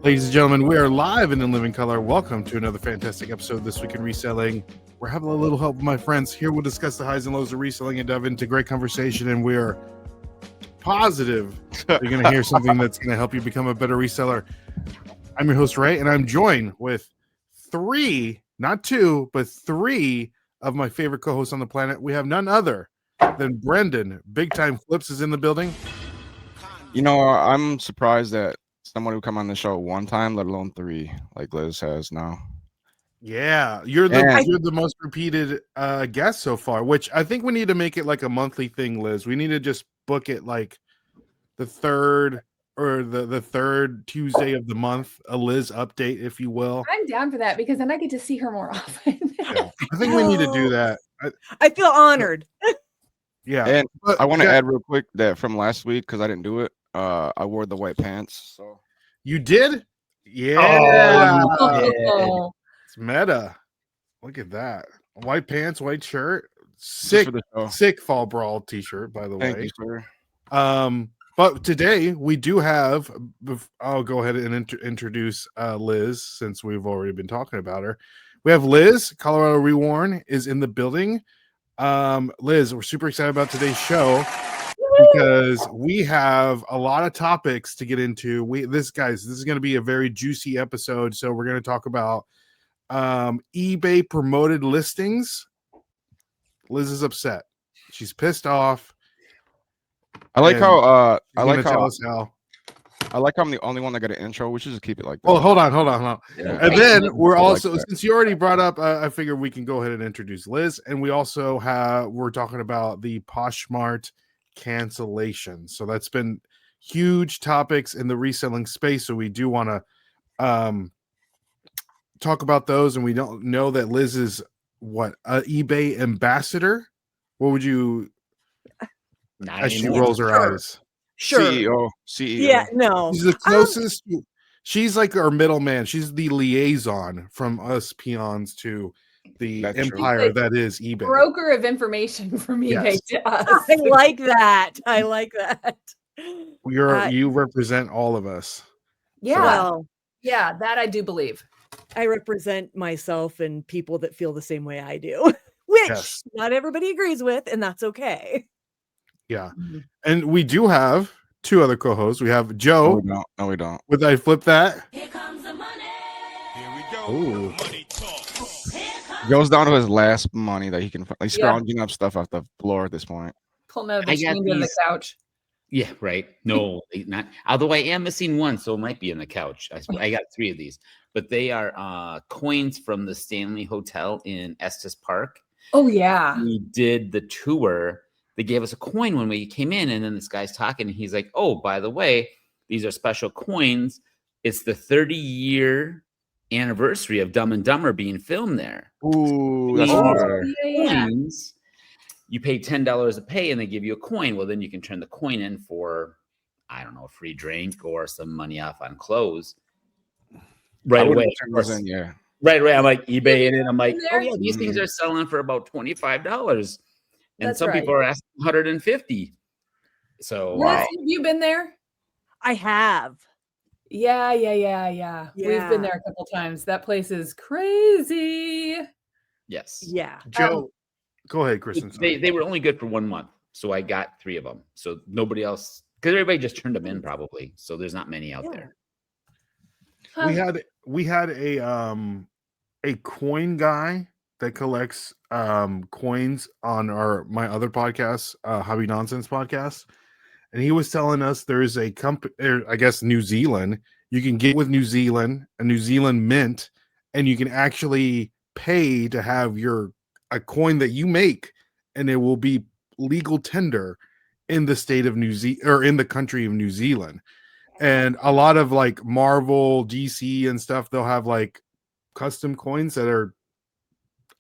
Ladies and gentlemen, we are live and in living color. Welcome to another fantastic episode This Week in Reselling. We're having a little help with my friends. Here we'll discuss the highs and lows of reselling and dive into great conversation, and we're positive you're going to hear something that's going to help you become a better reseller. I'm your host, Ray, and I'm joined with three, not two, but three of my favorite co-hosts on the planet. We have none other than Brendan. Big Time Flips is in the building. You know, I'm surprised that someone who come on the show one time, let alone three, like Liz has now. Yeah, you're the most repeated guest so far, which I think we need to make it like a monthly thing, Liz. We need to just book it like the third or the third Tuesday of the month, a Liz update, if you will. I'm down for that because then I get to see her more often. Yeah, I think we need to do that. I feel honored. Yeah, and I want to add real quick that from last week, because I didn't do it, I wore the white pants. So you did? Yeah. Oh. It's meta. Look at that. White pants, white shirt. Sick fall brawl t-shirt, by the way. Thank you, sir. But today we do have, I'll go ahead and introduce Liz, since we've already been talking about her. We have Liz, Colorado Reworn, is in the building. Liz, we're super excited about today's show because we have a lot of topics to get into. This is going to be a very juicy episode. So we're going to talk about eBay promoted listings. Liz is upset. She's pissed off. I like how I'm the only one that got an intro. We should just keep it like that. Well, hold on. Yeah. And then we're also, since you already brought up, I figure we can go ahead and introduce Liz. And we also we're talking about the Poshmark cancellation. So that's been huge topics in the reselling space. So we do want to talk about those. And we don't know that Liz is eBay ambassador. What would you? As she rolls her eyes. Sure. CEO. Yeah, no. She's the closest. She's like our middleman. She's the liaison from us peons to the empire that is eBay. Broker of information from eBay to us. I like that. You represent all of us. Yeah. Well, yeah, that I do believe. I represent myself and people that feel the same way I do, which not everybody agrees with, and that's okay. Yeah. And we do have two other co-hosts. We have Joe. No, we don't. Would I flip that? Here comes the money. Here we go. Ooh. Money talk. Goes down to his last money that he can find. He's scrounging up stuff off the floor at this point. Pulling out the chain in the couch. Yeah, right. No, not. Although I am missing one, so it might be in the couch. I got three of these, but they are coins from the Stanley Hotel in Estes Park. Oh yeah. We did the tour. They gave us a coin when we came in, and then this guy's talking, and he's like, "Oh, by the way, these are special coins. It's the 30-year anniversary of Dumb and Dumber being filmed there. Ooh, These that's coins, you pay $10 a pay, and they give you a coin. Well, then you can turn the coin in for, I don't know, a free drink or some money off on clothes right away. Yeah, right. I'm like eBay in it. I'm like, oh yeah, these things are selling for about $25. And That's some people are asking $150. So Liz, have you been there? I have. Yeah. We've been there a couple times. That place is crazy. Yes. Yeah. Joe, go ahead, Kristen. They were only good for 1 month. So I got 3 of them. So nobody else, because everybody just turned them in probably. So there's not many out there. Huh. We had a coin guy that collects coins on my other podcast, Hobby Nonsense podcast, and he was telling us there's a company, I guess New Zealand. You can get with New Zealand, a New Zealand mint, and you can actually pay to have a coin that you make, and it will be legal tender in the state of New Zealand or in the country of New Zealand. And a lot of like Marvel, DC, and stuff, they'll have like custom coins that are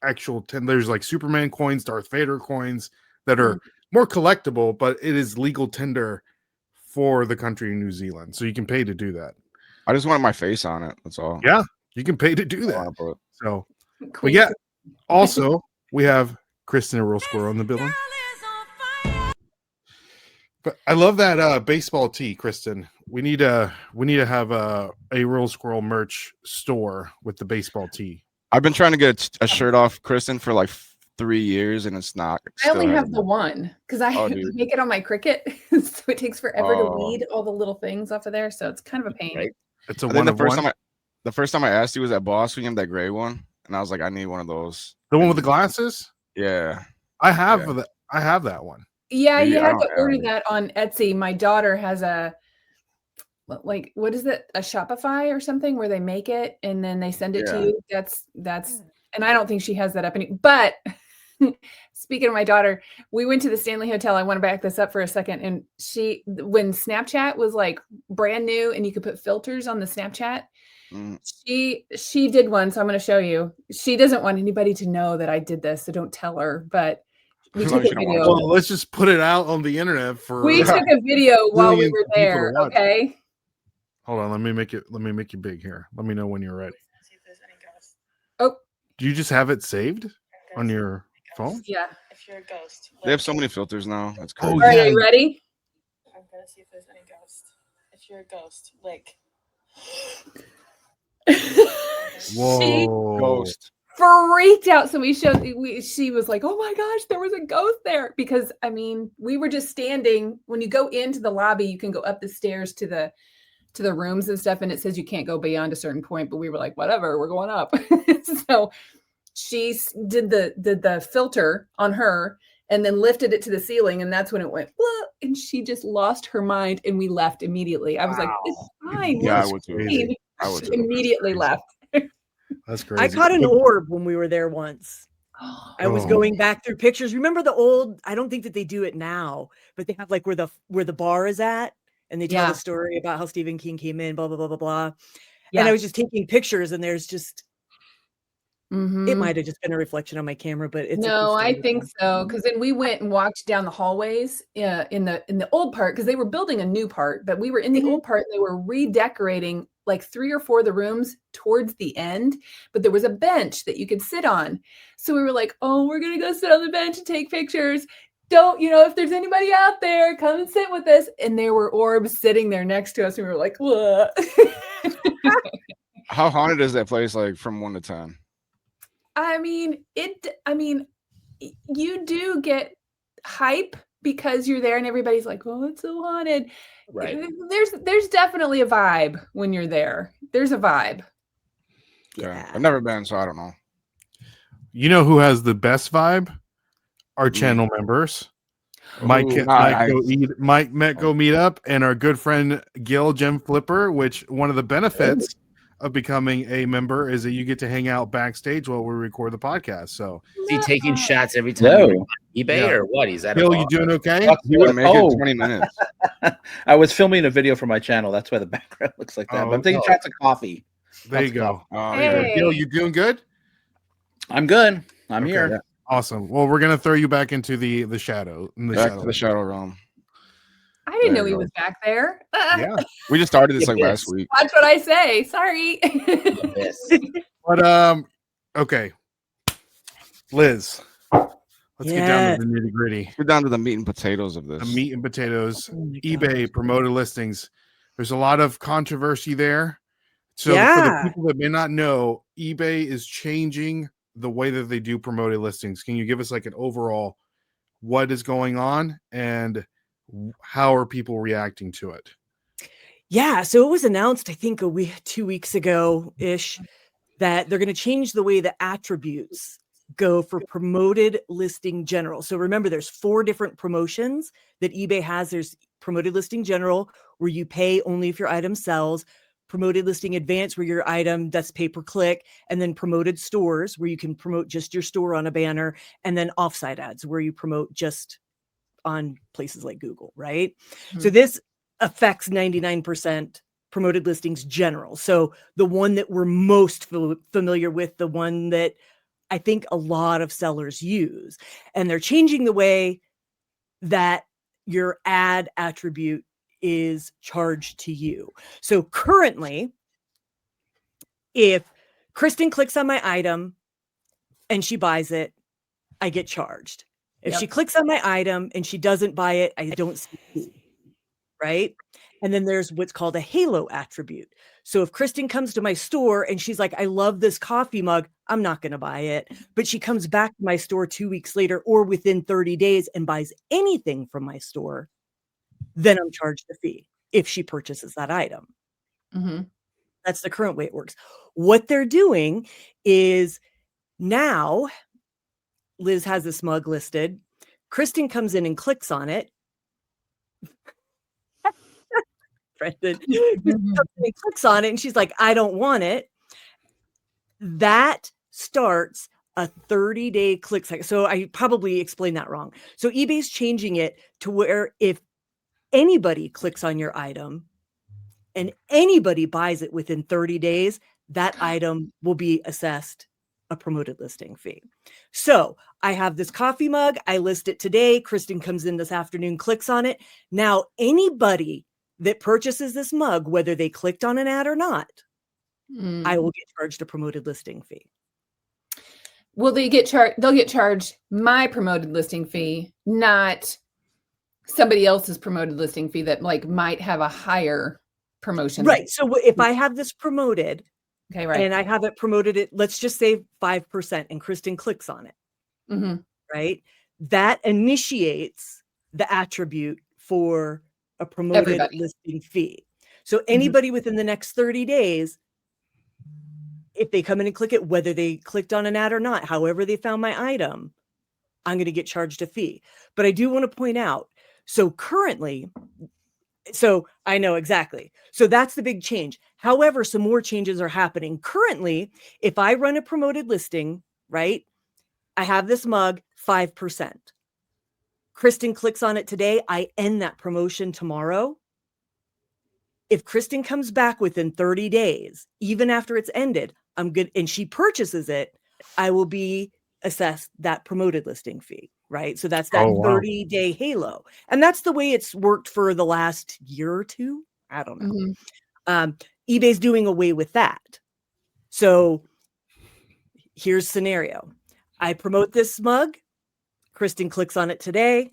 actual there's like Superman coins, Darth Vader coins that are more collectible, but it is legal tender for the country of New Zealand, so you can pay to do that. I just wanted my face on it. That's all. Yeah, you can pay to do that. So, but yeah, also we have Kristen and Real Squirrel in the building. But I love that baseball tee, Kristen. We need to have a Real Squirrel merch store with the baseball tee. I've been trying to get a shirt off Kristen for like 3 years, and it's not. I only have the one because I Oh, dude. make it on my Cricut, so it takes forever to Oh. read all the little things off of there. So it's kind of a pain. Right. It's a I think one the of first one. time the first time I asked you was at Boss. We have that gray one, and I was like, I need one of those. The one with the glasses. Yeah. I have Yeah. that. I have that one. Yeah, Maybe you I have don't to order have it. that on Etsy. My daughter has a what is it? A Shopify or something where they make it and then they send it to Yeah. you. That's and I don't think she has that up but speaking of my daughter, we went to the Stanley Hotel. I want to back this up for a second. And when Snapchat was like brand new and you could put filters on the Snapchat, Mm. she did one. So I'm going to show you. She doesn't want anybody to know that I did this, so don't tell her. But we As took long a as you don't want video. Well, let's just put it out on the internet for. We took a video while we millions were of people to there. watch. Okay. Hold on, let me make you big here. Let me know when you're ready. Oh, Do you just have it saved on your phone? yeah. If you're a ghost, They have so many filters now. That's crazy. All right, are you ready? I'm gonna see if there's any ghost. If you're a ghost, like She Whoa. Ghost. freaked out. So she was like, oh my gosh, there was a ghost there. Because I mean, we were just standing. When you go into the lobby, you can go up the stairs to the rooms and stuff. And it says you can't go beyond a certain point, but we were like, whatever, we're going up. So she did the filter on her and then lifted it to the ceiling. And that's when it went, "Blah," and she just lost her mind. And we left immediately. I was like, it's fine. Yeah, we're I would too. fine. I would She too. immediately left. That's crazy. I caught an orb when we were there once. I was Oh. going back through pictures. Remember the old, I don't think that they do it now, but they have like where the bar is at, and they tell Yeah. the story about how Stephen King came in, blah, blah, blah, blah, blah. Yeah. And I was just taking pictures, and there's just, it Mhm. might have just been a reflection on my camera, but it's a No, cool I story. think so. Because then we went and walked down the hallways in the old part because they were building a new part, but we were in the old part. They were redecorating like 3 or 4 of the rooms towards the end, but there was a bench that you could sit on. So we were like, oh, we're gonna go sit on the bench and take pictures. Don't, if there's anybody out there, come and sit with us. And there were orbs sitting there next to us, and we were like, what? How haunted is that place? Like from 1 to 10? I mean, you do get hype because you're there and everybody's like, oh, it's so haunted. Right. There's definitely a vibe when you're there. There's a vibe. Yeah. I've never been, so I don't know. You know who has the best vibe? Our Mm. channel members. Mike Ooh, might go meet up, and our good friend Gil Jim Flipper, which one of the benefits of becoming a member is that you get to hang out backstage while we record the podcast. So Is he taking shots every time you No. on eBay Yeah. or what? He's at a Gil, bar. you doing okay? He would make Oh. it 20 minutes. I was filming a video for my channel. That's why the background looks like that. Oh, but I'm taking no. shots of coffee. There you That's go. Oh, Hey. Gil, you doing good? I'm good. I'm Okay. here. Awesome. Well, we're gonna throw you back into the shadow. Back to the shadow realm. I didn't There know you he go. was back there. Yeah. We just started this like Yes. last week. Watch what I say. Sorry. Yes. But okay. Liz, let's get down Yes. to the nitty-gritty. We're down to the meat and potatoes of this. The meat and potatoes. Oh my eBay gosh. promoted listings. There's a lot of controversy there. So for Yeah. the people that may not know, eBay is changing the way that they do promoted listings. Can you give us like an overall what is going on and how are people reacting to it? Yeah, so it was announced, I think 2 weeks ago ish, that they're going to change the way the attributes go for promoted listing general. So remember, there's 4 different promotions that eBay has. There's promoted listing general, where you pay only if your item sells; promoted listing advanced, where your item, that's pay per click; and then promoted stores, where you can promote just your store on a banner; and then offsite ads, where you promote just on places like Google, right? So this affects 99% promoted listings general. So the one that we're most familiar with, the one that I think a lot of sellers use, and they're changing the way that your ad attribute is charged to you. So currently, if Kristen clicks on my item and she buys it, I get charged. If Yep. she clicks on my item and she doesn't buy it, I don't see it, right? And then there's what's called a halo attribute. So if Kristen comes to my store and she's like, I love this coffee mug, I'm not going to buy it. But she comes back to my store 2 weeks later or within 30 days and buys anything from my store, then I'm charged a fee if she purchases that item. Mm-hmm. That's the current way it works. What they're doing is now Liz has this mug listed. Kristen comes in and clicks on it. Kristen clicks on it and she's like, I don't want it. That starts a 30-day click cycle. So I probably explained that wrong. So eBay's changing it to where if anybody clicks on your item and anybody buys it within 30 days, that item will be assessed a promoted listing fee. So I have this coffee mug. I list it today. Kristen comes in this afternoon, clicks on it. Now, anybody that purchases this mug, whether they clicked on an ad or not, I will get charged a promoted listing fee. Will they get charged? They'll get charged my promoted listing fee, not somebody else's promoted listing fee that like might have a higher promotion. Right. So if I have this promoted, okay, right, and I have it promoted at, let's just say 5%, and Kristen clicks on it, mm-hmm. right? That initiates the attribute for a promoted listing fee. So anybody within the next 30 days, if they come in and click it, whether they clicked on an ad or not, however they found my item, I'm going to get charged a fee. But I do want to point out, so currently, so I know exactly. So that's the big change. However, some more changes are happening. Currently, if I run a promoted listing, right, I have this mug, 5%. Kristen clicks on it today. I end that promotion tomorrow. If Kristen comes back within 30 days, even after it's ended, I'm good, and she purchases it, I will be assessed that promoted listing fee, right? So that's that 30-day halo. And that's the way it's worked for the last year or two. I don't know. eBay's doing away with that. So here's scenario. I promote this mug. Kristen clicks on it today.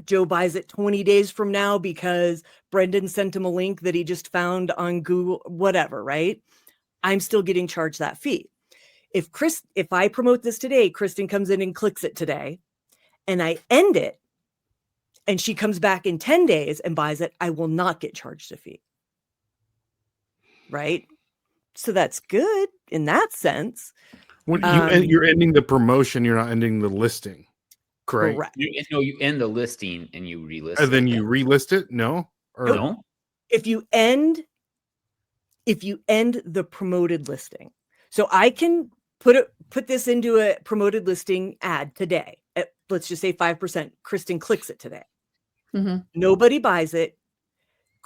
Joe buys it 20 days from now because Brendan sent him a link that he just found on Google, whatever, right? I'm still getting charged that fee. If I promote this today, Kristen comes in and clicks it today, and I end it, and she comes back in 10 days and buys it, I will not get charged a fee. Right? So that's good in that sense. When you're ending the promotion, you're not ending the listing. Correct. You end the listing and you relist and then you relist it. No, or no. If you end the promoted listing, so I can put this into a promoted listing ad today at, let's just say 5%. Kristen clicks it today. Mm-hmm. Nobody buys it.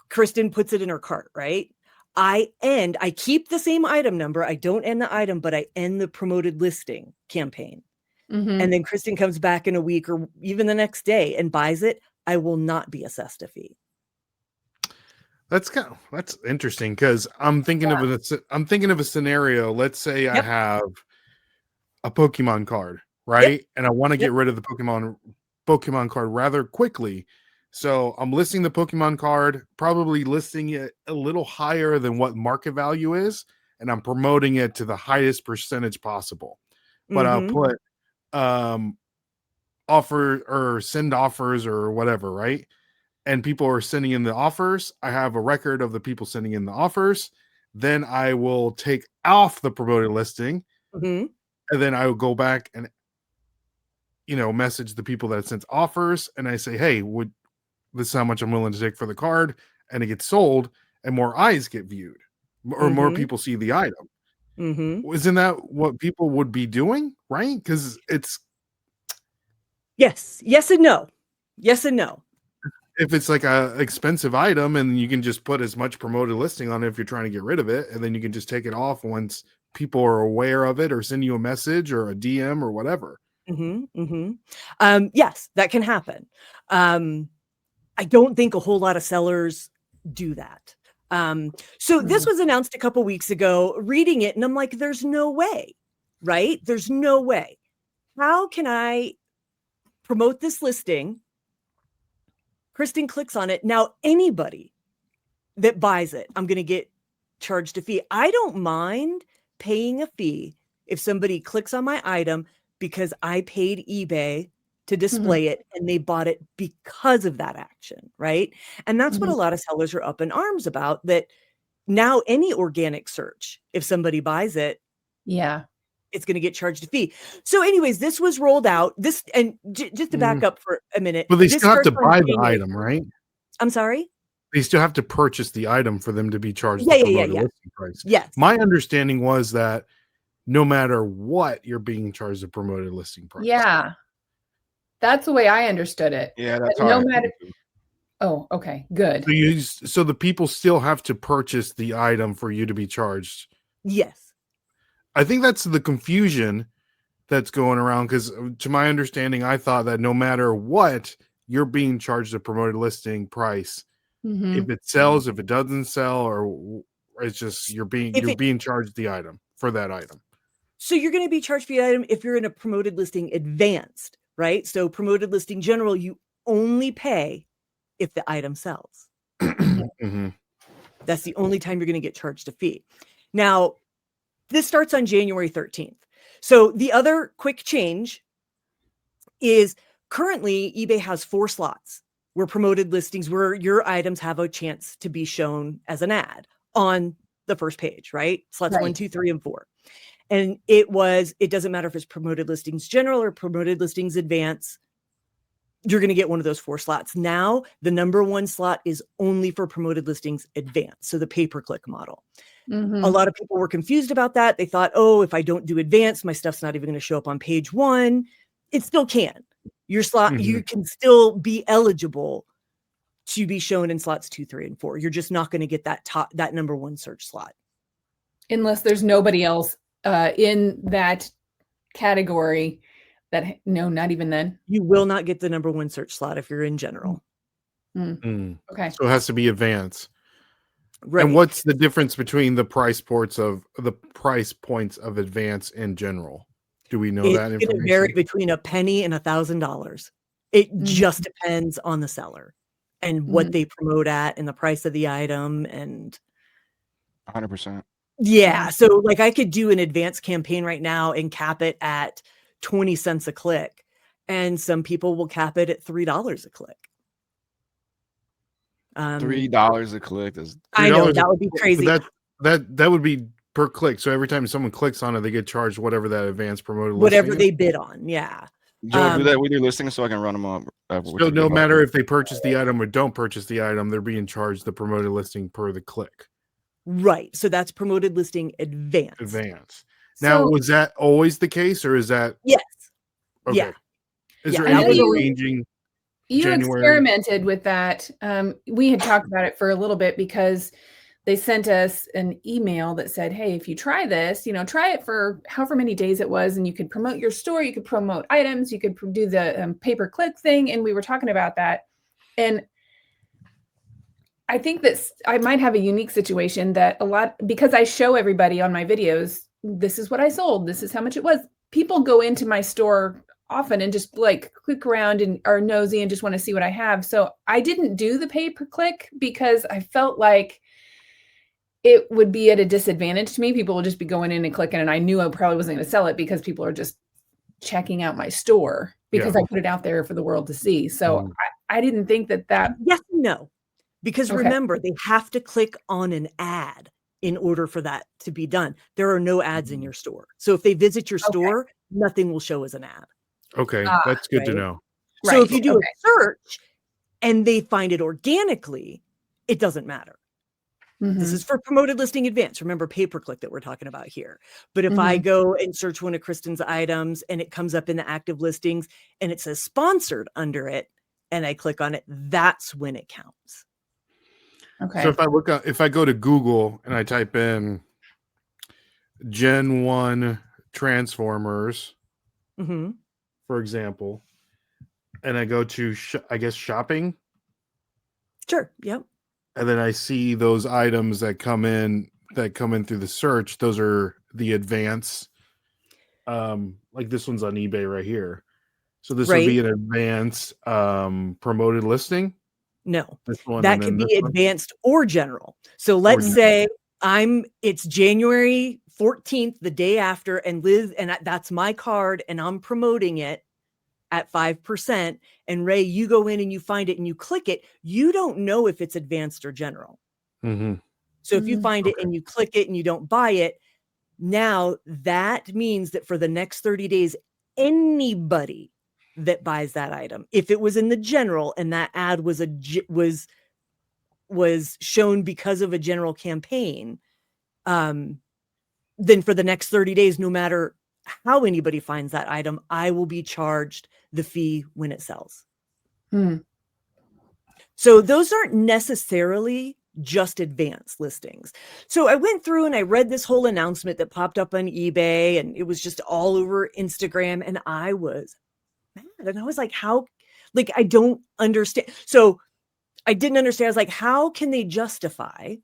Kristen puts it in her cart, right? I keep the same item number. I don't end the item, but I end the promoted listing campaign. Mm-hmm. And then Kristen comes back in a week or even the next day and buys it. I will not be assessed a fee. That's interesting because I'm thinking of a scenario. Let's say I have a Pokemon card, right? And I want to get rid of the Pokemon card rather quickly. So I'm listing the Pokemon card, probably listing it a little higher than what market value is, and I'm promoting it to the highest percentage possible. But I'll put offer or send offers or whatever, right? And people are sending in the offers. I have a record of the people sending in the offers. Then I will take off the promoted listing, and then I will go back and message the people that sent offers, and I say, hey, this is how much I'm willing to take for the card, and it gets sold, and more eyes get viewed, or more people see the item. Isn't that what people would be doing, right? Because it's yes and no. If it's like a expensive item, and you can just put as much promoted listing on it if you're trying to get rid of it, and then you can just take it off once people are aware of it or send you a message or a DM or whatever. Yes, that can happen. I don't think a whole lot of sellers do that. So this was announced a couple weeks ago, reading it, and I'm like, there's no way, right? There's no way. How can I promote this listing? Kristen clicks on it. Now, anybody that buys it, I'm going to get charged a fee. I don't mind paying a fee if somebody clicks on my item because I paid eBay to display it and they bought it because of that action, right? And that's what a lot of sellers are up in arms about, that now any organic search, if somebody buys it, Yeah. it's going to get charged a fee. So anyways, this was rolled out. This, and just to back up for a minute. But they this still have to starts on buy the January. item, right? I'm sorry? They still have to purchase the item for them to be charged Yeah, the yeah, promoted yeah. listing price. Yes. My understanding was that no matter what, you're being charged a promoted listing price. Yeah. That's the way I understood it. Yeah, that's But how no I matter. think. Oh, okay. Good. So the people still have to purchase the item for you to be charged. Yes. I think that's the confusion that's going around, because to my understanding, I thought that no matter what, you're being charged a promoted listing price. If it sells, if it doesn't sell, or it's just you're being charged the item for that item. So you're going to be charged for the item if you're in a promoted listing advanced, right? So promoted listing general, you only pay if the item sells. That's the only time you're going to get charged a fee. Now, this starts on January 13th. So the other quick change is currently eBay has 4 slots where promoted listings, where your items have a chance to be shown as an ad on the first page, right? Slots 1, 2, 3, and 4. And it doesn't matter if it's promoted listings general or promoted listings advance, you're going to get one of those 4 slots. Now, the number 1 slot is only for promoted listings advance. So the pay-per-click model. A lot of people were confused about that. They thought, oh, if I don't do advance, my stuff's not even going to show up on page 1. It still can. Your slot, you can still be eligible to be shown in slots 2, 3, and 4. You're just not going to get that number 1 search slot. Unless there's nobody else in that category that, no, not even then. You will not get the number 1 search slot if you're in general. Okay. So it has to be advanced. Right. And what's the difference between the price points of advance and general? Do we know that It's going to vary between a penny and $1,000. It just depends on the seller and what they promote at and the price of the item. And 100%. yeah. So like I could do an advanced campaign right now and cap it at 20 cents a click. And some people will cap it at $3 a click. $3 a click is. I know that would be crazy. That would be per click. So every time someone clicks on it, they get charged whatever that advanced promoted whatever listing they bid on. Yeah. Joe, do that with your listing so I can run them up. So no matter if they purchase the item or don't purchase the item, they're being charged the promoted listing per the click. Right. So that's promoted listing advance. Now, So- was that always the case, or is that? Yes. Okay. Yeah. Is Yeah, there that was anything changing? You January. experimented with that. We had talked about it for a little bit because they sent us an email that said, hey, if you try this, try it for however many days it was, and you could promote your store, you could promote items, you could do the pay-per-click thing. And we were talking about that. And I think that I might have a unique situation that because I show everybody on my videos, this is what I sold, this is how much it was. People go into my store often and just like click around and are nosy and just want to see what I have. So I didn't do the pay-per-click because I felt like it would be at a disadvantage to me. People will just be going in and clicking, and I knew I probably wasn't going to sell it because people are just checking out my store because I put it out there for the world to see. So I didn't think that. Yes and no. Because Okay. remember, they have to click on an ad in order for that to be done. There are no ads in your store. So if they visit your store, nothing will show as an ad. Okay, that's good to right. know. So if Right, you do okay. a search and they find it organically, it doesn't matter. This is for promoted listing advance. Remember pay-per-click that we're talking about here. But if I go and search one of Kristen's items and it comes up in the active listings and it says sponsored under it and I click on it, that's when it counts. Okay. So if I go to Google and I type in Gen 1 Transformers, for example, and I go to shopping, Sure. Yep. and then I see those items that come in through the search. Those are the advance. Like this one's on eBay right here. So this would be an advanced promoted listing. No, This one that and could then be this one? advanced or general. So let's general. say it's January 14th, the day after, and Liz, and that's my card, and I'm promoting it at 5%. And Ray, you go in and you find it and you click it. You don't know if it's advanced or general. Mm-hmm. So if you find it and you click it and you don't buy it, now that means that for the next 30 days, anybody that buys that item, if it was in the general and that ad was shown because of a general campaign, then for the next 30 days, no matter how anybody finds that item, I will be charged the fee when it sells. So those aren't necessarily just advanced listings. So I went through and I read this whole announcement that popped up on eBay, and it was just all over Instagram, and I was mad. And I was like, I don't understand. So I didn't understand. I was like, how can they justify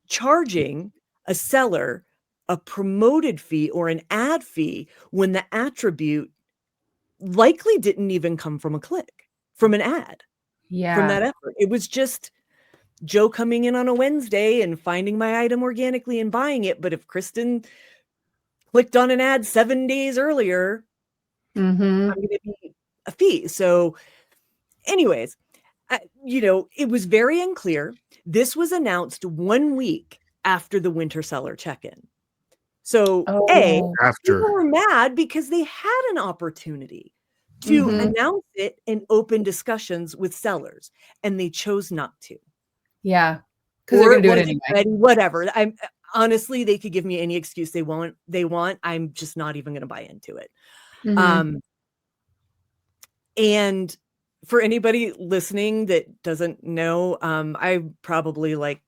charging a seller a promoted fee or an ad fee when the attribute likely didn't even come from a click, from an ad, from that effort? It was just Joe coming in on a Wednesday and finding my item organically and buying it. But if Kristen clicked on an ad 7 days earlier, I'm going to be a fee. So anyways, it was very unclear. This was announced 1 week after the winter seller check-in. So people were mad because they had an opportunity to announce it and open discussions with sellers, and they chose not to. Yeah, because they're going to do it anyway. Ready, whatever. I'm honestly, they could give me any excuse they want. I'm just not even going to buy into it. And for anybody listening that doesn't know, I'm probably like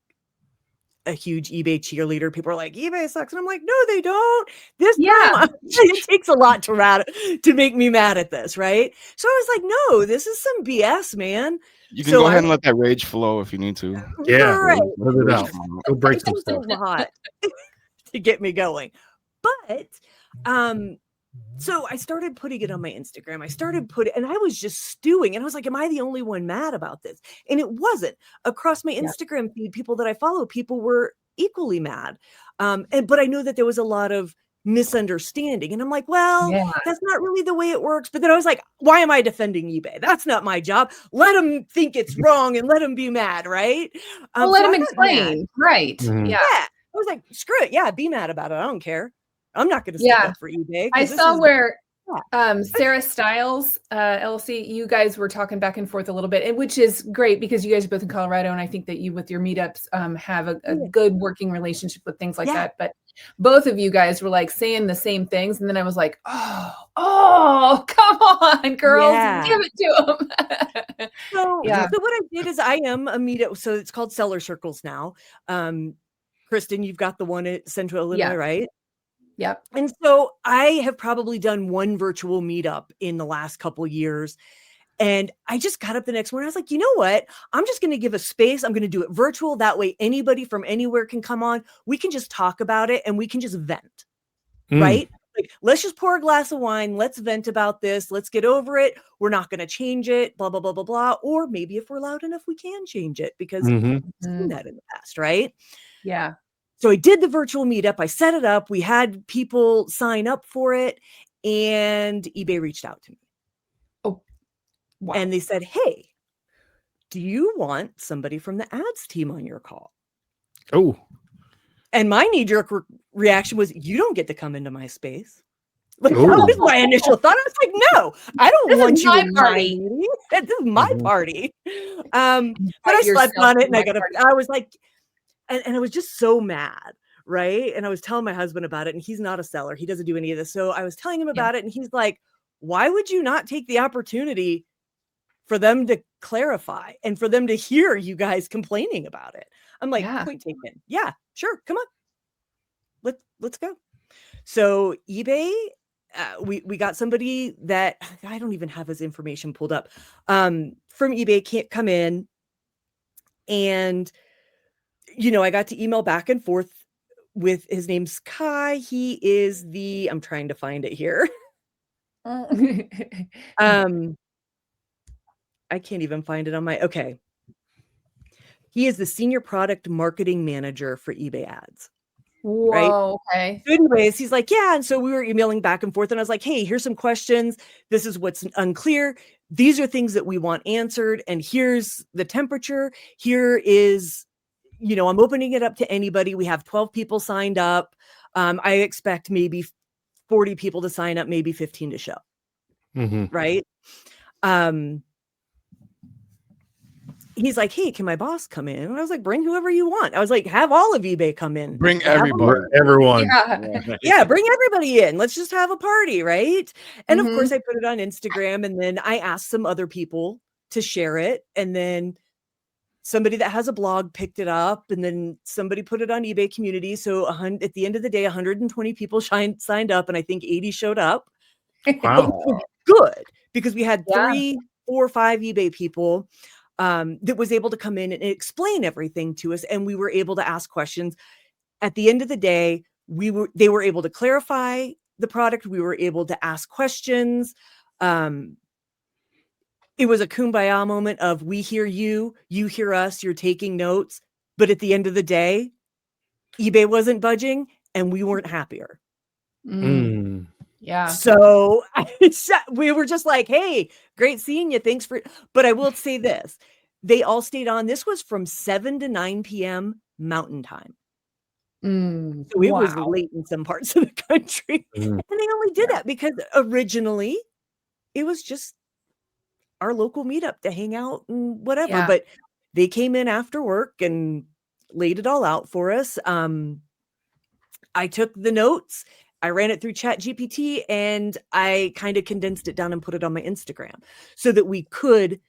a huge eBay cheerleader. People are like, eBay sucks. And I'm like, no, they don't. It takes a lot to make me mad at this, right? So I was like, no, this is some BS, man. You can go ahead and let that rage flow if you need to. Yeah, right. let it out. Go break some It stuff. takes a lot to get me going. But so I started putting it on my Instagram. And I was just stewing. And I was like, am I the only one mad about this? And it wasn't. Across my Instagram feed, people that I follow, people were equally mad. But I knew that there was a lot of misunderstanding. And I'm like, well, that's not really the way it works. But then I was like, why am I defending eBay? That's not my job. Let them think it's wrong and let them be mad, right? Let them explain. Right. Yeah. I was like, screw it. Yeah, be mad about it. I don't care. I'm not going to stick up for eBay. I saw where Sarah Stiles, LLC, you guys were talking back and forth a little bit, which is great because you guys are both in Colorado, and I think that you, with your meetups, have a good working relationship with things like that. But both of you guys were like saying the same things, and then I was like, oh, come on, girls, give it to them. So what I did is I am a meetup. So it's called Seller Circles now. Kristen, you've got the one at Central Illinois, right? Yep. And so I have probably done one virtual meetup in the last couple of years. And I just got up the next morning. I was like, you know what? I'm just going to give a space. I'm going to do it virtual. That way anybody from anywhere can come on. We can just talk about it and we can just vent, right? Like, let's just pour a glass of wine. Let's vent about this. Let's get over it. We're not going to change it, blah, blah, blah, blah, blah. Or maybe if we're loud enough, we can change it because we've seen that in the past, right? Yeah. So I did the virtual meetup. I set it up. We had people sign up for it, and eBay reached out to me. Oh, wow. And they said, hey, do you want somebody from the ads team on your call? Oh. And my knee-jerk reaction was, you don't get to come into my space. Like, that was my initial thought. I was like, no, I don't want you in my meeting. This is my party. But I slept on it, and I was like, and I was just so mad, right? And I was telling my husband about it, and he's not a seller. He doesn't do any of this. So I was telling him about it, and he's like, why would you not take the opportunity for them to clarify and for them to hear you guys complaining about it? I'm like, point taken. Yeah, sure. Come on. Let's go. So eBay, we got somebody that I don't even have his information pulled up from eBay, can't come in. And I got to email back and forth with, his name's Kai. He is I'm trying to find it here. I can't even find it on my, okay. He is the senior product marketing manager for eBay ads. Right? Whoa. Okay. So anyways, he's like, yeah. And so we were emailing back and forth, and I was like, hey, here's some questions. This is what's unclear. These are things that we want answered. And here's the temperature. Here is, I'm opening it up to anybody. We have 12 people signed up. I expect maybe 40 people to sign up, maybe 15 to show. Mm-hmm. Right. He's like, hey, can my boss come in? And I was like, bring whoever you want. I was like, have all of eBay come in. Bring Have 'em- everybody. Everyone. Yeah. Yeah, bring everybody in. Let's just have a party, right? And of Mhm. course, I put it on Instagram, and then I asked some other people to share it. And then somebody that has a blog picked it up, and then somebody put it on eBay community. So at the end of the day, 120 people signed up, and I think 80 showed up. Wow. Good, because we had Yeah. 3, 4, 5 eBay people that was able to come in and explain everything to us, and we were able to ask questions. At the end of the day, they were able to clarify the product. We were able to ask questions. It was a kumbaya moment of, we hear you, you hear us, you're taking notes. But at the end of the day, eBay wasn't budging and we weren't happier. Mm. Yeah. So we were just like, hey, great seeing you. Thanks for, but I will say this. They all stayed on. This was from 7 to 9 p.m. Mountain time. So it was Wow. late in some parts of the country. Mm. And they only did that because originally it was just our local meetup to hang out and whatever. Yeah. But they came in after work and laid it all out for us. I took the notes, I ran it through ChatGPT, and I kind of condensed it down and put it on my Instagram so that we could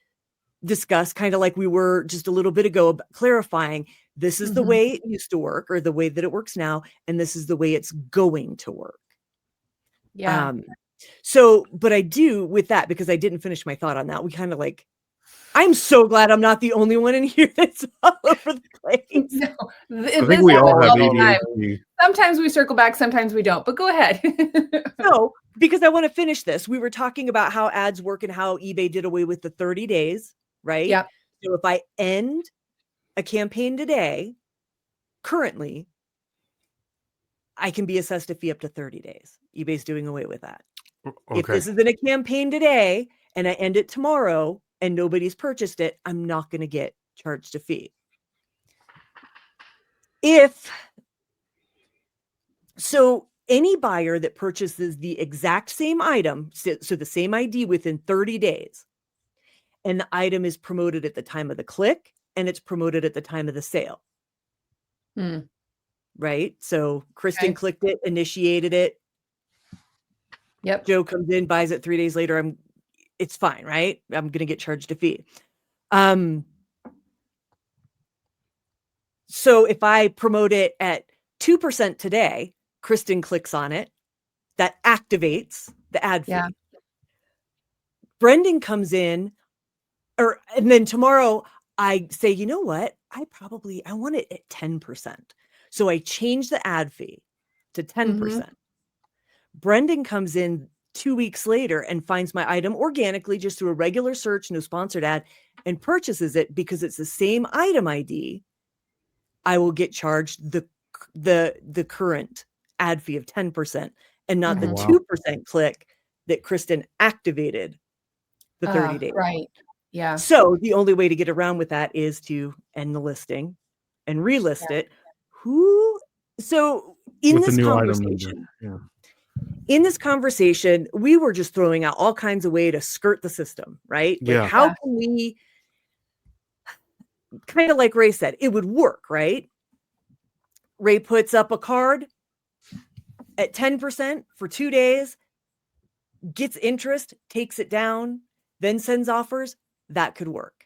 discuss, kind of like we were just a little bit ago, clarifying this is the Mhm. way it used to work, or the way that it works now, and this is the way it's going to work. Yeah. So, but I do with that, because I didn't finish my thought on that. We kind of like, I'm so glad I'm not the only one in here that's all over the place. No, I think we all have ADHD. Sometimes we circle back, sometimes we don't. But go ahead. No, because I want to finish this. We were talking about how ads work and how eBay did away with the 30 days, right? Yep. So if I end a campaign today, currently, I can be assessed a fee up to 30 days. eBay's doing away with that. If Okay. this is in a campaign today and I end it tomorrow and nobody's purchased it, I'm not going to get charged a fee. So any buyer that purchases the exact same item, so the same ID within 30 days, and the item is promoted at the time of the click and it's promoted at the time of the sale. Right? So Kristen Okay. clicked it, initiated it. Yep. Joe comes in, buys it 3 days later. It's fine, right? I'm going to get charged a fee. So if I promote it at 2% today, Kristen clicks on it, that activates the ad fee. Yeah. Brendan comes in, and then tomorrow I say, you know what? I want it at 10%. So I change the ad fee to 10%. Brendan comes in 2 weeks later and finds my item organically, just through a regular search, no sponsored ad, and purchases it because it's the same item ID. I will get charged the current ad fee of 10% and not the 2% click that Kristen activated the 30 days. Right. Yeah. So the only way to get around with that is to end the listing and relist it. So in With the this new item conversation, number. in this conversation, we were just throwing out all kinds of way to skirt the system, right? Like, Yeah. how can we, kind of like Ray said, it would work, right? Ray puts up a card at 10% for 2 days, gets interest, takes it down, then sends offers. That could work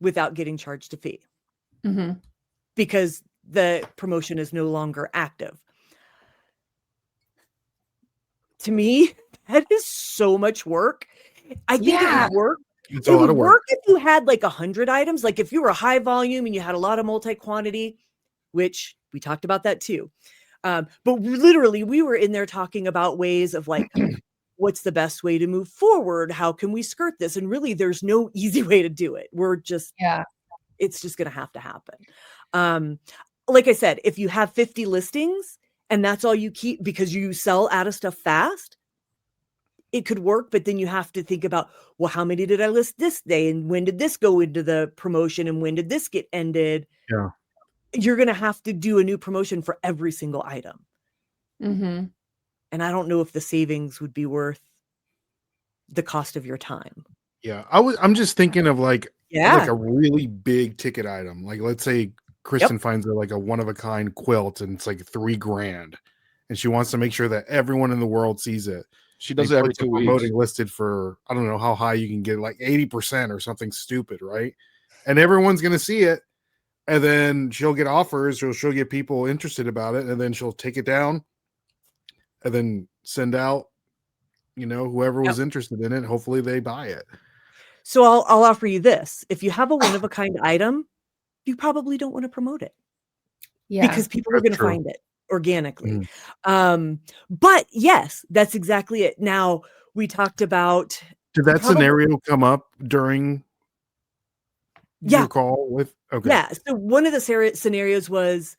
without getting charged a fee because the promotion is no longer active. To me, that is so much work. I think it would work. It's a lot of work. If you had like 100 items, like if you were high volume and you had a lot of multi-quantity, which we talked about that too. But literally we were in there talking about ways of like what's the best way to move forward? How can we skirt this? And really, there's no easy way to do it. It's just going to happen. Like I said, if you have 50 listings and that's all you keep because you sell out of stuff fast, it could work. But then you have to think about, well, how many did I list this day? And when did this go into the promotion? And when did this get ended? Yeah. You're going to have to do a new promotion for every single item. Mm-hmm. And I don't know if the savings would be worth the cost of your time. Yeah. I'm just thinking of like a really big ticket item. Like, let's say Kristen finds like a one-of-a-kind quilt and it's like $3,000 and she wants to make sure that everyone in the world sees it. She does it every 2 weeks. Promoting listed for, I don't know how high you can get, like 80% or something stupid, right? And everyone's going to see it. And then she'll get offers, or she'll get people interested about it. And then she'll take it down and then send out, whoever was interested in it. Hopefully they buy it. So I'll offer you this. If you have a one-of-a-kind item, you probably don't want to promote it. Yeah. Because people are going to find it organically. But yes, that's exactly it. Now, we talked about... Did that scenario come up during your call with... Okay. Yeah. So one of the scenarios was,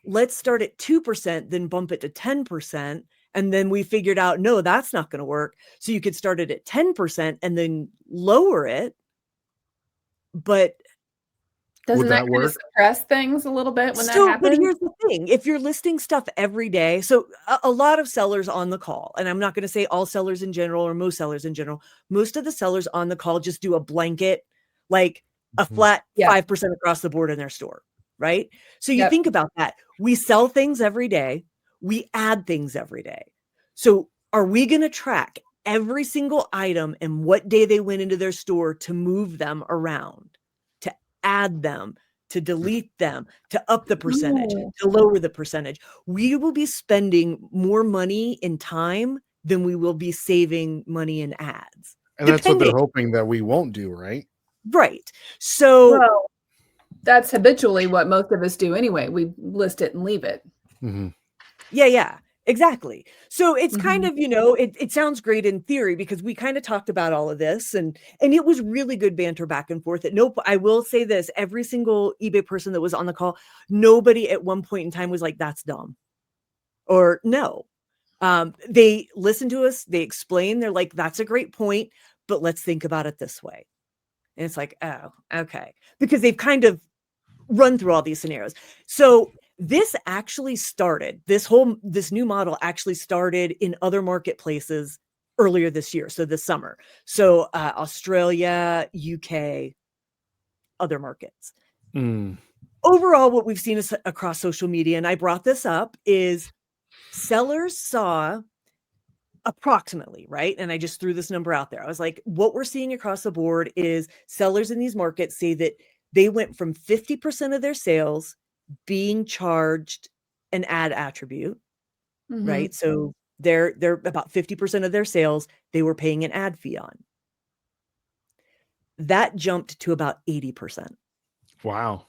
let's start at 2%, then bump it to 10%. And then we figured out, no, that's not going to work. So you could start it at 10% and then lower it. But doesn't that kind of suppress things a little bit when that happens? But here's the thing. If you're listing stuff every day, so a lot of sellers on the call, and I'm not going to say all sellers in general or most sellers in general, most of the sellers on the call just do a blanket, like a flat 5% across the board in their store, right? So you think about that. We sell things every day. We add things every day. So are we going to track every single item and what day they went into their store to move them around, to add them, to delete them, to up the percentage, to lower the percentage? We will be spending more money in time than we will be saving money in ads. And that's what they're hoping that we won't do, right? Right. So that's habitually what most of us do anyway. We list it and leave it. Mm-hmm. Yeah, exactly. So it's kind of, it sounds great in theory because we kind of talked about all of this and it was really good banter back and forth. I will say this, every single eBay person that was on the call, nobody at one point in time was like, that's dumb or no. They listened to us. They explained, they're like, that's a great point, but let's think about it this way. And it's like, oh, okay. Because they've kind of run through all these scenarios. So this actually started, this new model actually started in other marketplaces earlier this year. So this summer. So Australia, UK, other markets. Overall, what we've seen across social media, and I brought this up, is sellers saw approximately, right? And I just threw this number out there. I was like, what we're seeing across the board is sellers in these markets say that they went from 50% of their sales being charged an ad attribute, right? So they're about 50% of their sales they were paying an ad fee on. That jumped to about 80%. Wow.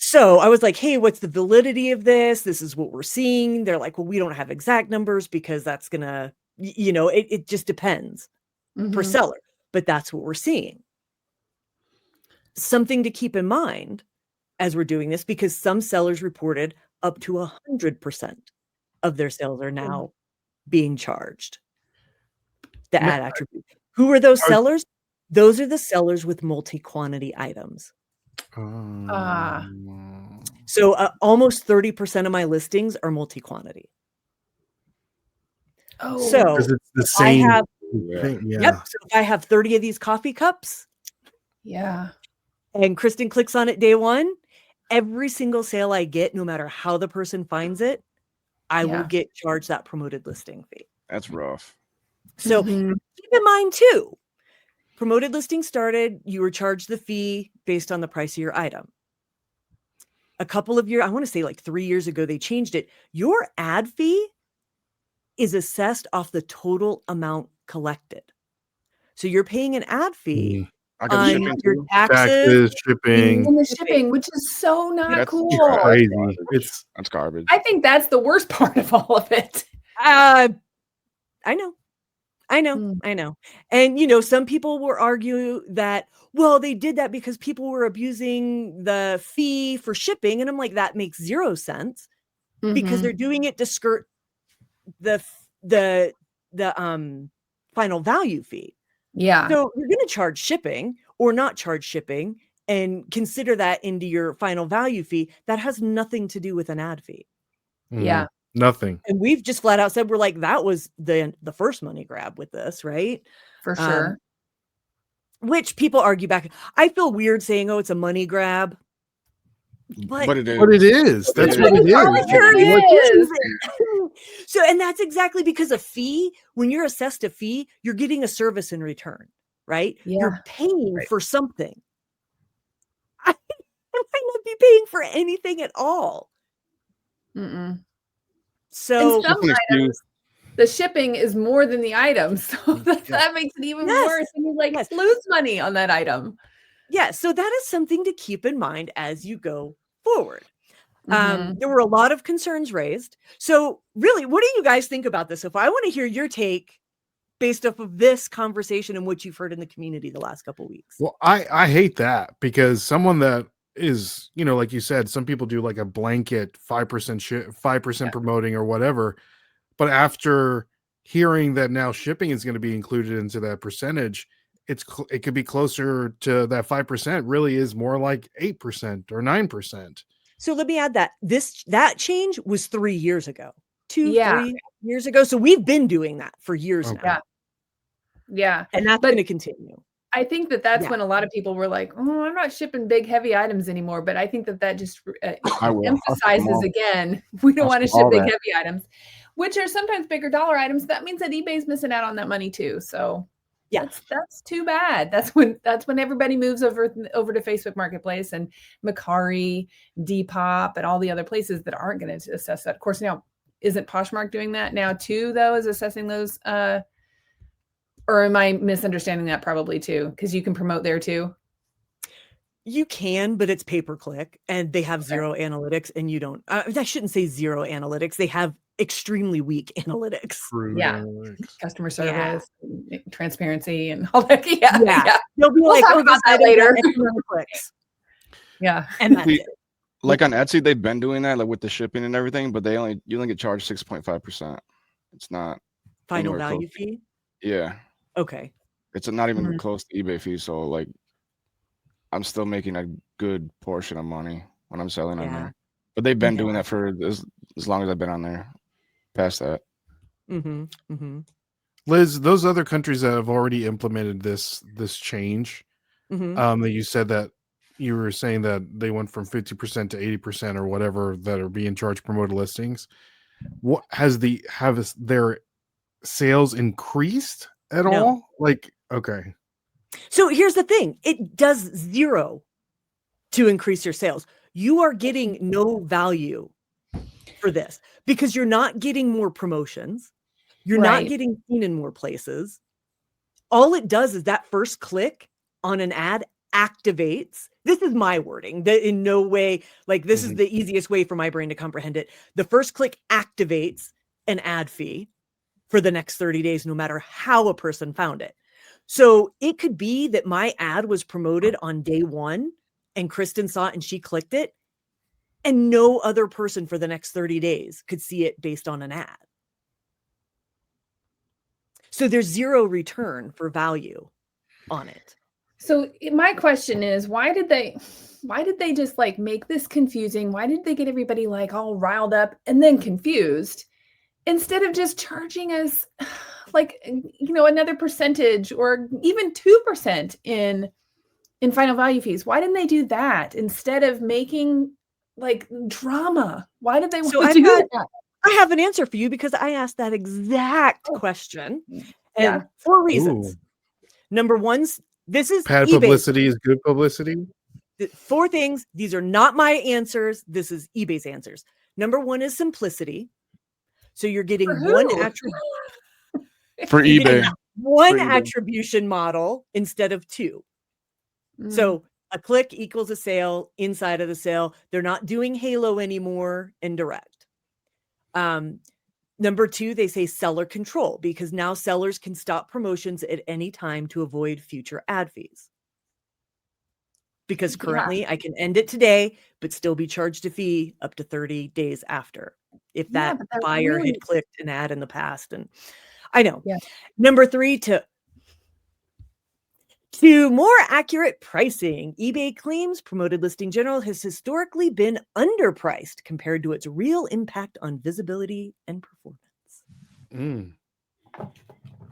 So I was like, hey, what's the validity of this? This is what we're seeing. They're like, well, we don't have exact numbers because that's gonna, it just depends per seller, but that's what we're seeing. Something to keep in mind as we're doing this, because some sellers reported up to 100% of their sales are now being charged the ad attribute. Who are those sellers? Those are the sellers with multi-quantity items. So almost 30% of my listings are multi-quantity. So it's the same thing. Yep. So if I have 30 of these coffee cups, and Kristen clicks on it day one, every single sale I get, no matter how the person finds it, I will get charged that promoted listing fee. That's rough. So keep in mind too, promoted listing started, you were charged the fee based on the price of your item. A couple of years, I want to say like 3 years ago, they changed it. Your ad fee is assessed off the total amount collected. So you're paying an ad fee on your taxes, shipping, and the shipping, which is so not cool. Crazy. That's garbage. I think that's the worst part of all of it. I know. I know. Mm. I know. And some people will argue that, well, they did that because people were abusing the fee for shipping. And I'm like, that makes zero sense because Mhm. they're doing it to skirt the final value fee. Yeah. So you're going to charge shipping or not charge shipping and consider that into your final value fee. That has nothing to do with an ad fee. Yeah. Nothing. And we've just flat out said, we're like, that was the first money grab with this, right? For sure. Which people argue back. I feel weird saying, oh, it's a money grab. But it is. But it is. That's It what it is. So, and that's exactly because a fee, when you're assessed a fee, you're getting a service in return, right? Yeah. You're paying for something. I might not be paying for anything at all. Mm-mm. So And some items, the shipping is more than the item. So that makes it even worse. And you lose money on that item. Yeah. So that is something to keep in mind as you go forward. Mhm. There were a lot of concerns raised. So really, what do you guys think about this? If I want to hear your take based off of this conversation and what you've heard in the community the last couple of weeks. Well, I hate that because someone that is, like you said, some people do like a blanket 5% 5% promoting or whatever. But after hearing that now shipping is going to be included into that percentage, it could be closer to that 5%. Really is more like 8% or 9%. So let me add that change was 3 years ago, 3 years ago. So we've been doing that for years now. Yeah. And that's going to continue. I think that's when a lot of people were like, oh, I'm not shipping big, heavy items anymore. But I think that just emphasizes again, we don't want to ship big, heavy items, which are sometimes bigger dollar items. That means that eBay's missing out on that money too. So that's too bad. That's when everybody moves over to Facebook Marketplace and Mercari, Depop, and all the other places that aren't going to assess that. Of course, now isn't Poshmark doing that now too, though, is assessing those or am I misunderstanding that probably too? Because you can promote there too. You can, but it's pay-per-click and they have zero analytics and you don't. I shouldn't say zero analytics. They have extremely weak analytics. Customer service, transparency, and all that. Yeah. They'll be like, talk about that later. Clicks. Yeah. And that's it. Like on Etsy, they've been doing that, like with the shipping and everything, but you only get charged 6.5%. It's not final value fee. Yeah. Okay. It's not even close to eBay fee, so like I'm still making a good portion of money when I'm selling on there. But they've been doing that for as long as I've been on there. Past that. Liz, those other countries that have already implemented this change, that you said that you were saying that they went from 50% to 80% or whatever that are being charged promoted listings. What have their sales increased at all? Like, okay. So here's the thing. It does zero to increase your sales. You are getting no value for this because you're not getting more promotions. You're not getting seen in more places. All it does is that first click on an ad activates. This is my wording. That in no way, like this is the easiest way for my brain to comprehend it. The first click activates an ad fee for the next 30 days, no matter how a person found it. So it could be that my ad was promoted on day one and Kristen saw it and she clicked it and no other person for the next 30 days could see it based on an ad. So there's zero return for value on it. So my question is, why did they just like make this confusing? Why did they get everybody like all riled up and then confused instead of just charging us like, another percentage or even 2% in final value fees? Why didn't they do that instead of making like drama? Why did they want to do that? I have an answer for you because I asked that exact question. And 4 reasons. Number one, this is bad publicity is good publicity. 4 things. These are not my answers. This is eBay's answers. Number 1 is simplicity. So you're getting one attribute for eBay. One attribution model instead of 2. So a click equals a sale inside of the sale. They're not doing Halo anymore in direct. Number 2, they say seller control, because now sellers can stop promotions at any time to avoid future ad fees. Because currently I can end it today, but still be charged a fee up to 30 days after if Yeah, that but that buyer really- had clicked an ad in the past. And I know. Yeah. Number 3, to more accurate pricing, eBay claims Promoted Listing General has historically been underpriced compared to its real impact on visibility and performance. Mm.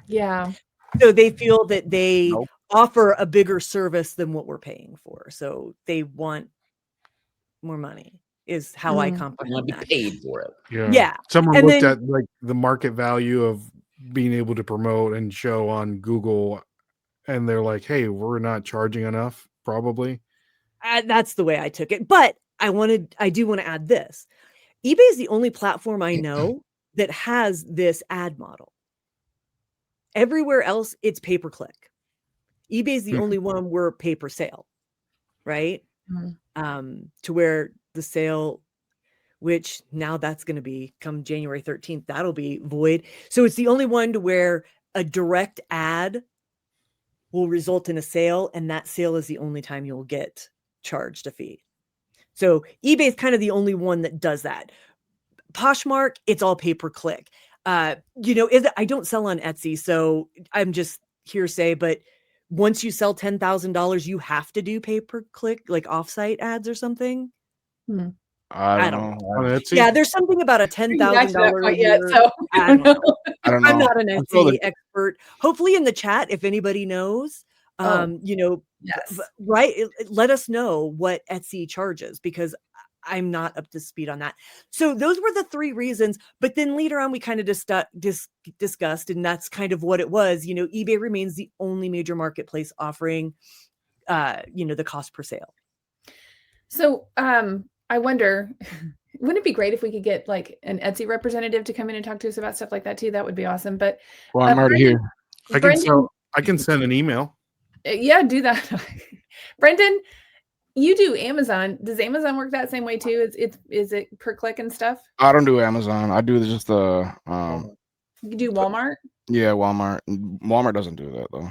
Yeah. So they feel that they Nope. offer a bigger service than what we're paying for. So they want more money, is how I Mm. I comprehend want to that. be paid for it. Yeah. Someone And looked then- at like the market value of being able to promote and show on Google, and they're like, "Hey, we're not charging enough." Probably. That's the way I took it. But I do want to add this. eBay is the only platform I know that has this ad model. Everywhere else, it's pay-per-click. eBay is the Mhm. only one where pay-per-sale, right? Mhm. To where the sale, which now that's going to be come January 13th, that'll be void. So it's the only one to where a direct ad will result in a sale, and that sale is the only time you'll get charged a fee. So eBay is kind of the only one that does that. Poshmark, it's all pay-per-click. I don't sell on Etsy, so I'm just hearsay, but once you sell $10,000, you have to do pay-per-click, like offsite ads or something. I don't know. On Etsy? Yeah, there's something about a Haven't got to that $10,000 point a yet, year. so I don't know. I don't know. I'm not an I feel Etsy expert. Hopefully in the chat, if anybody knows, Yes. right, let us know what Etsy charges, because I'm not up to speed on that. So those were the 3 reasons. But then later on, we kind of discussed, and that's kind of what it was. eBay remains the only major marketplace offering, the cost per sale. So I wonder, wouldn't it be great if we could get like an Etsy representative to come in and talk to us about stuff like that too? That would be awesome. But Well, I'm already here. I can send an email. Yeah, do that. Brendan, you do Amazon. Does Amazon work that same way too? Is it per click and stuff? I don't do Amazon. I do just the You do Walmart? yeah, Walmart. Walmart doesn't do that though.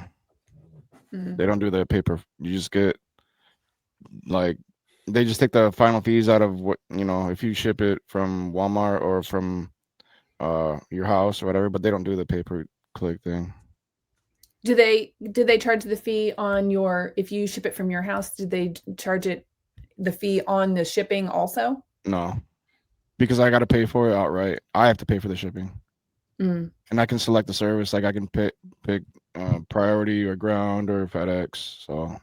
Mhm. They don't do the paper. You just get like they just take the final fees out of what if you ship it from Walmart or from your house or whatever, but they don't do the pay-per-click thing. Do they charge the fee on if you ship it from your house, did they charge the fee on the shipping also? No, because I got to pay for it outright. I have to pay for the shipping, Mm. and I can select the service. Like I can pick priority or ground or FedEx. So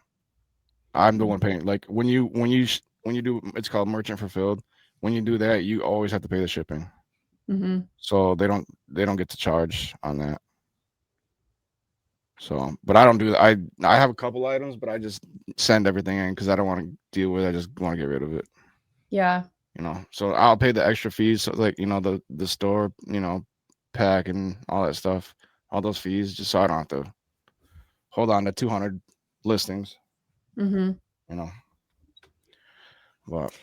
I'm the one paying. Like when you do, it's called merchant fulfilled. When you do that, you always have to pay the shipping. Mm-hmm. So they don't get to charge on that. So, but I don't do that. I have a couple items, but I just send everything in because I don't want to deal with it. I just want to get rid of it. Yeah. So I'll pay the extra fees. So like, the store, pack and all that stuff, all those fees, just so I don't have to hold on to 200 listings, Mm-hmm. But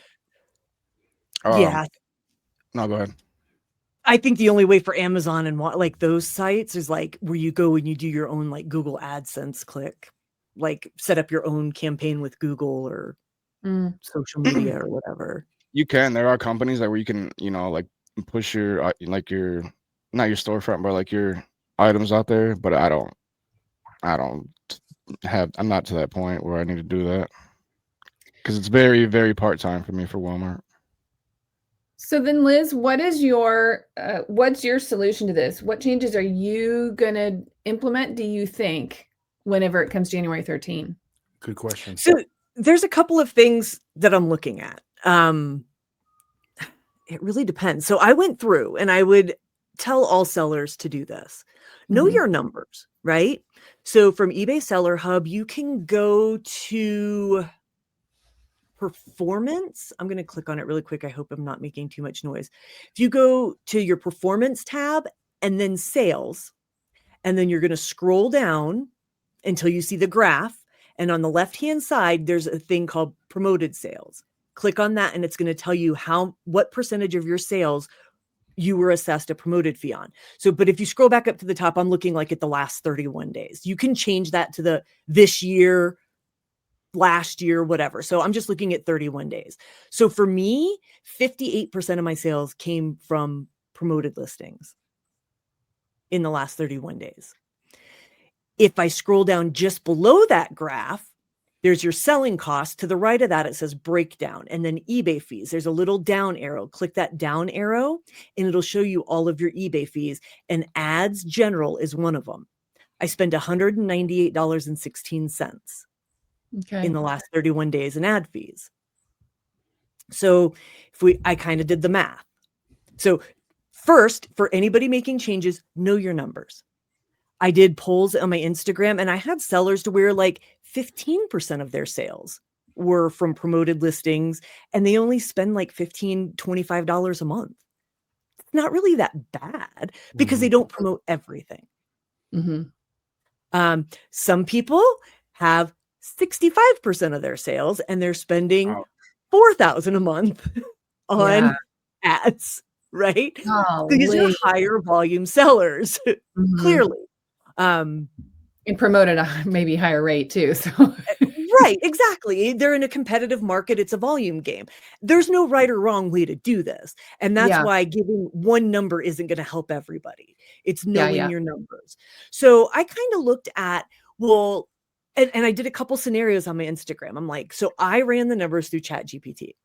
Yeah. No, go ahead. I think the only way for Amazon and like those sites is like where you go and you do your own like Google AdSense click, like set up your own campaign with Google or social media or whatever. You can. There are companies where you can, like push your like your not your storefront, but like your items out there. But I'm not to that point where I need to do that because it's very, very part time for me for Walmart. So then, Liz, what's your solution to this? What changes are you gonna implement, do you think, whenever it comes January 13? Good question. So there's a couple of things that I'm looking at. It really depends. So I went through and I would tell all sellers to do this. Know your numbers, right? So from eBay Seller Hub, you can go to performance. I'm going to click on it really quick. I hope I'm not making too much noise. If you go to your performance tab and then sales, and then you're going to scroll down until you see the graph. And on the left-hand side, there's a thing called promoted sales. Click on that and it's going to tell you what percentage of your sales you were assessed a promoted fee on. So, but if you scroll back up to the top, I'm looking like at the last 31 days. You can change that to this year, last year, whatever. So I'm just looking at 31 days. So for me, 58% of my sales came from promoted listings in the last 31 days. If I scroll down just below that graph, there's your selling cost. To the right of that, it says breakdown and then eBay fees. There's a little down arrow. Click that down arrow and it'll show you all of your eBay fees, and ads general is one of them. I spend $198.16 in the last 31 days in ad fees. So I kind of did the math. So first, for anybody making changes, know your numbers. I did polls on my Instagram and I had sellers to where like 15% of their sales were from promoted listings and they only spend like $15, $25 a month. It's not really that bad because they don't promote everything. Some people have 65% of their sales and they're spending $4,000 a month on ads, right? These are higher volume sellers, clearly. And promoted a maybe higher rate too. So right, exactly. They're in a competitive market. It's a volume game. There's no right or wrong way to do this. And that's why giving one number isn't going to help everybody. It's knowing your numbers. So I kind of looked at, well, and I did a couple scenarios on my Instagram. I'm like, so I ran the numbers through ChatGPT.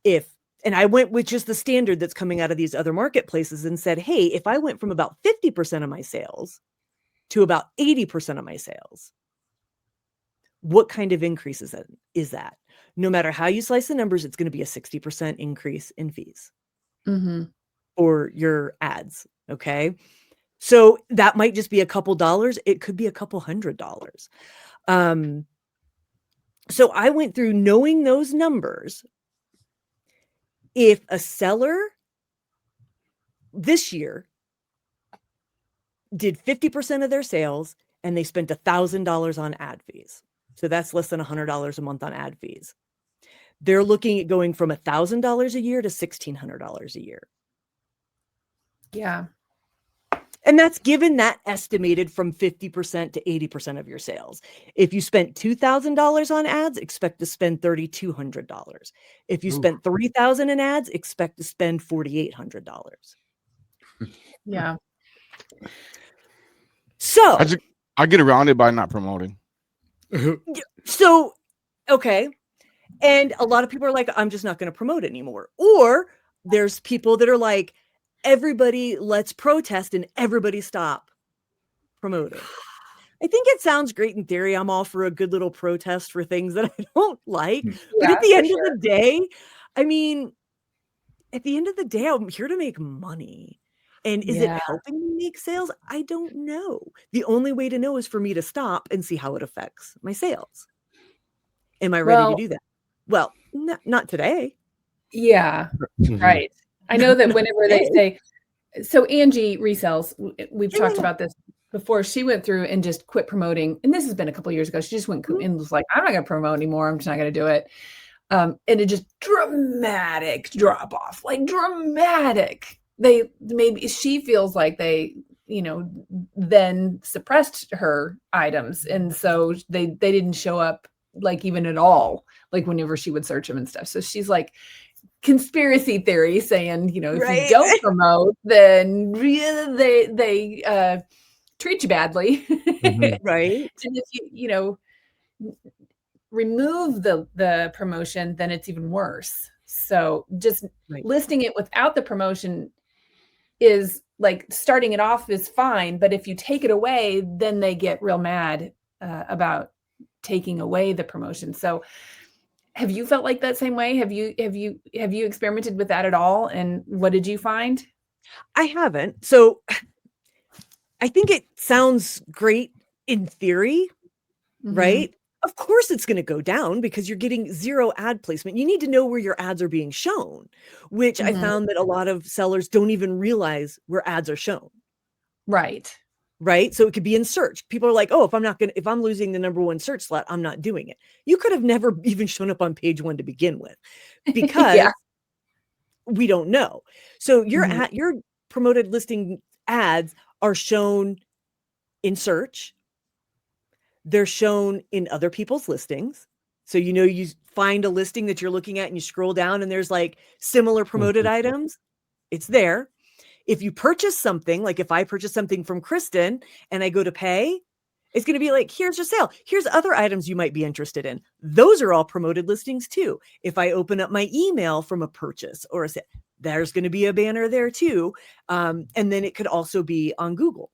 And I went with just the standard that's coming out of these other marketplaces and said, hey, if I went from about 50% of my sales to about 80% of my sales, what kind of increase is that? No matter how you slice the numbers, it's going to be a 60% increase in fees for your ads. Okay. So that might just be a couple dollars. It could be a couple $100. So I went through knowing those numbers. If a seller this year did 50% of their sales and they spent $1,000 on ad fees, so that's less than $100 a month on ad fees, they're looking at going from $1,000 a year to $1,600 a year. Yeah. And that's given that estimated from 50% to 80% of your sales. If you spent $2,000 on ads, expect to spend $3,200. If you spent $3,000 in ads, expect to spend $4,800. Yeah. So I get around it by not promoting. So, okay. And a lot of people are like, I'm just not going to promote anymore. Or there's people that are like, everybody let's protest and everybody stop promoting. I think it sounds great in theory. I'm all for a good little protest for things that I don't like. But at the end of the day, I mean, at the end of the day, I'm here to make money. And is it helping me make sales? I don't know. The only way to know is for me to stop and see how it affects my sales. Am I ready to do that? Well, not today. Yeah, right. I know that whenever they say, so Angie resells, we've talked about this before. She went through and just quit promoting. And this has been a couple of years ago. She just went and was like, I'm not going to promote anymore. I'm just not going to do it. And it just dramatic drop off, like dramatic. Maybe she feels like they, then suppressed her items. And so they didn't show up like even at all, like whenever she would search them and stuff. So she's like, conspiracy theory saying, if you don't promote, then they treat you badly. Right. And if you, remove the promotion, then it's even worse. So just listing it without the promotion is like, starting it off is fine. But if you take it away, then they get real mad about taking away the promotion. So have you felt like that same way? Have you experimented with that at all? And what did you find? I haven't. So I think it sounds great in theory, right? Of course it's going to go down because you're getting zero ad placement. You need to know where your ads are being shown, which I found that a lot of sellers don't even realize where ads are shown. Right. So it could be in search. People are like, oh, if I'm losing the number one search slot, I'm not doing it. You could have never even shown up on page one to begin with, because We don't know. So Mhm. your promoted listing ads are shown in search. They're shown in other people's listings. So, you find a listing that you're looking at and you scroll down and there's like similar promoted Mhm. items. It's there. If you purchase something, like if I purchase something from Kristen and I go to pay, it's going to be like, here's your sale. Here's other items you might be interested in. Those are all promoted listings too. If I open up my email from a purchase or a sale, there's going to be a banner there too. And then it could also be on Google.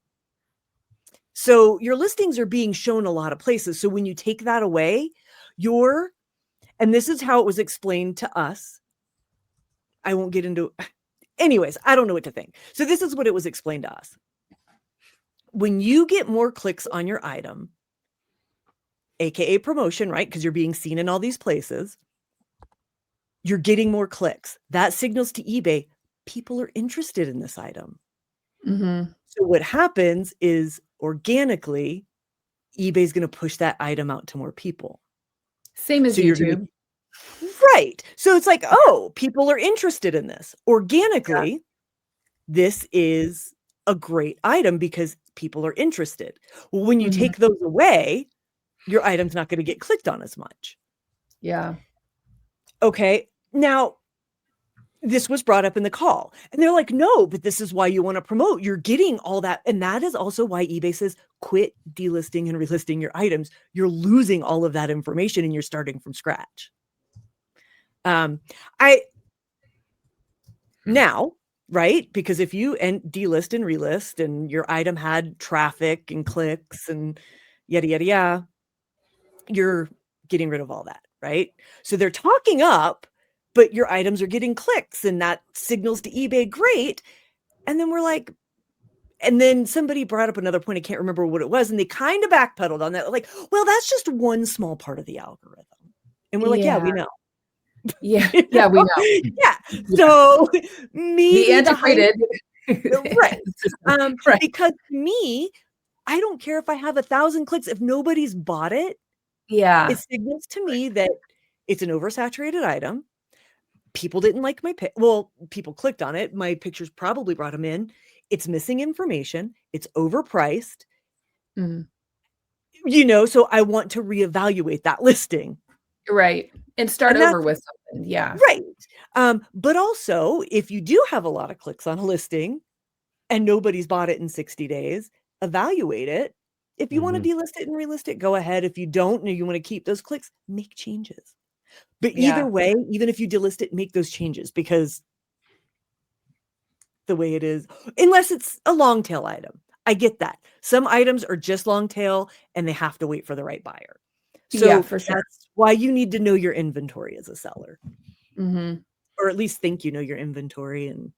So your listings are being shown a lot of places. So when you take that away, and this is how it was explained to us. I won't get into, anyways, I don't know what to think. So this is what it was explained to us. When you get more clicks on your item, AKA promotion, right? Because you're being seen in all these places, you're getting more clicks. That signals to eBay, people are interested in this item. Mhm. So what happens is organically, eBay's going to push that item out to more people. Same as So you're gonna- YouTube. Right. So it's like, oh, people are interested in this. Organically, this is a great item because people are interested. Well, when you Mhm. take those away, your item's not going to get clicked on as much. Yeah. Okay. Now, this was brought up in the call, and they're like, no, but this is why you want to promote. You're getting all that. And that is also why eBay says quit delisting and relisting your items. You're losing all of that information and you're starting from scratch. Now, right? Because if you delist and relist and your item had traffic and clicks and yada, yada, yada, you're getting rid of all that, right? So they're talking up, but your items are getting clicks and that signals to eBay, great. And then we're like, and then somebody brought up another point. I can't remember what it was. And they kind of backpedaled on that. Like, well, that's just one small part of the algorithm. And we're like, yeah, we know. Yeah. Yeah, we know. Yeah. So maybe The antiquated. right. Right. Because to me, I don't care if I have 1,000 clicks. If nobody's bought it, Yeah. it signals to me that it's an oversaturated item. People didn't like my well, people clicked on it. My pictures probably brought them in. It's missing information. It's overpriced. Mhm. So I want to reevaluate that listing. Right. And start And over with something. Yeah. right. But also, if you do have a lot of clicks on a listing and nobody's bought it in 60 days, evaluate it. If you want to delist it and relist it, go ahead. If you don't and you want to keep those clicks, make changes. But Yeah. either way, even if you delist it, make those changes because the way it is, unless it's a long tail item. I get that. Some items are just long tail and they have to wait for the right buyer. So Yeah, for sure. that's why you need to know your inventory as a seller, Mm-hmm. or at least think you know your inventory and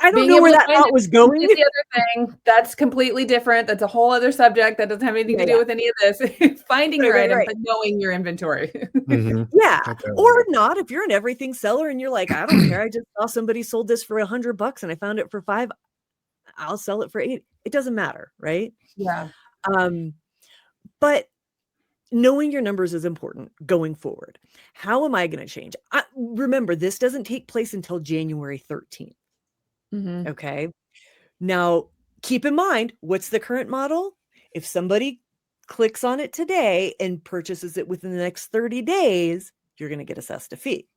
I don't know where that thought was going. The other thing that's completely different. That's a whole other subject that doesn't have anything to do with any of this. Finding your item, but knowing your inventory. Yeah. Or not. If you're an everything seller and you're like, I don't care. I just saw somebody sold this for $100 and I found it for $5. I'll sell it for $8. It doesn't matter, right? Yeah. But knowing your numbers is important going forward. How am I going to change? Remember, this doesn't take place until January 13th. Mm-hmm. Okay. Now, keep in mind, what's the current model? If somebody clicks on it today and purchases it within the next 30 days, you're going to get assessed a fee.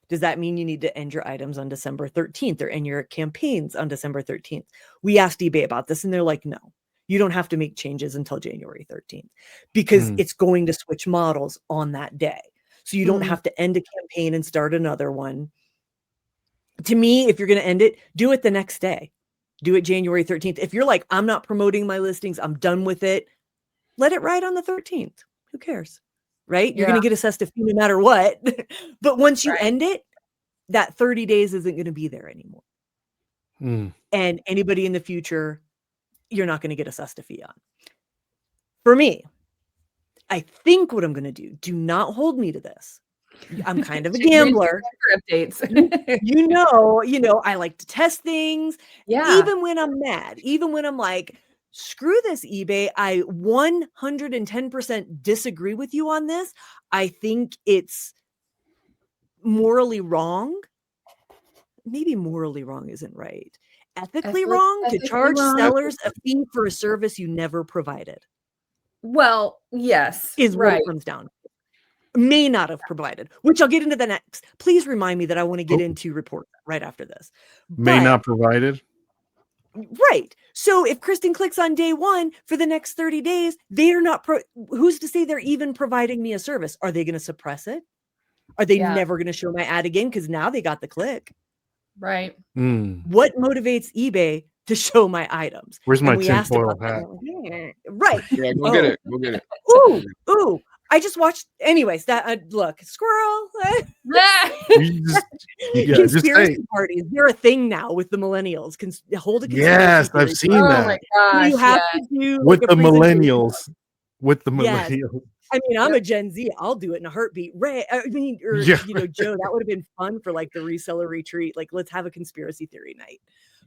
Does that mean you need to end your items on December 13th or end your campaigns on December 13th? We asked eBay about this and they're like, no, you don't have to make changes until January 13th because it's going to switch models on that day. So you don't have to end a campaign and start another one. To me, if you're going to end it, do it the next day. Do it January 13th. If you're like, I'm not promoting my listings, I'm done with it, let it ride on the 13th. Who cares? Right? You're going to get assessed a fee no matter what. But once you end it, that 30 days isn't going to be there anymore. And anybody in the future, you're not going to get assessed a fee on. For me, I think what I'm going to do not hold me to this. I'm kind of a gambler. Updates. I like to test things. Yeah. Even when I'm mad, even when I'm like, screw this eBay. I 110% disagree with you on this. I think it's morally wrong. Maybe morally wrong isn't right. Ethically wrong to charge sellers a fee for a service you never provided. Well, yes, Is what right. it comes down to. May not have provided, which I'll get into the next. Please remind me that I want to get into report right after this. May not provided. Right. So if Kristen clicks on day 1 for the next 30 days, they are not. Who's to say they're even providing me a service? Are they going to suppress it? Are they never going to show my ad again? Because now they got the click. Right. What motivates eBay to show my items? Where's my tinfoil hat? Right. Yeah, go get it. Go get it. Ooh. I just watched. Anyways, that look, squirrel. Conspiracy parties. They're a thing now with the millennials. Hold a conspiracy. Yes, I've seen that. Oh my gosh! You have to do with the millennials. With the millennials. I mean, I'm a Gen Z. I'll do it in a heartbeat. Ray, I mean, or Joe, that would have been fun for like the reseller retreat. Like, let's have a conspiracy theory night.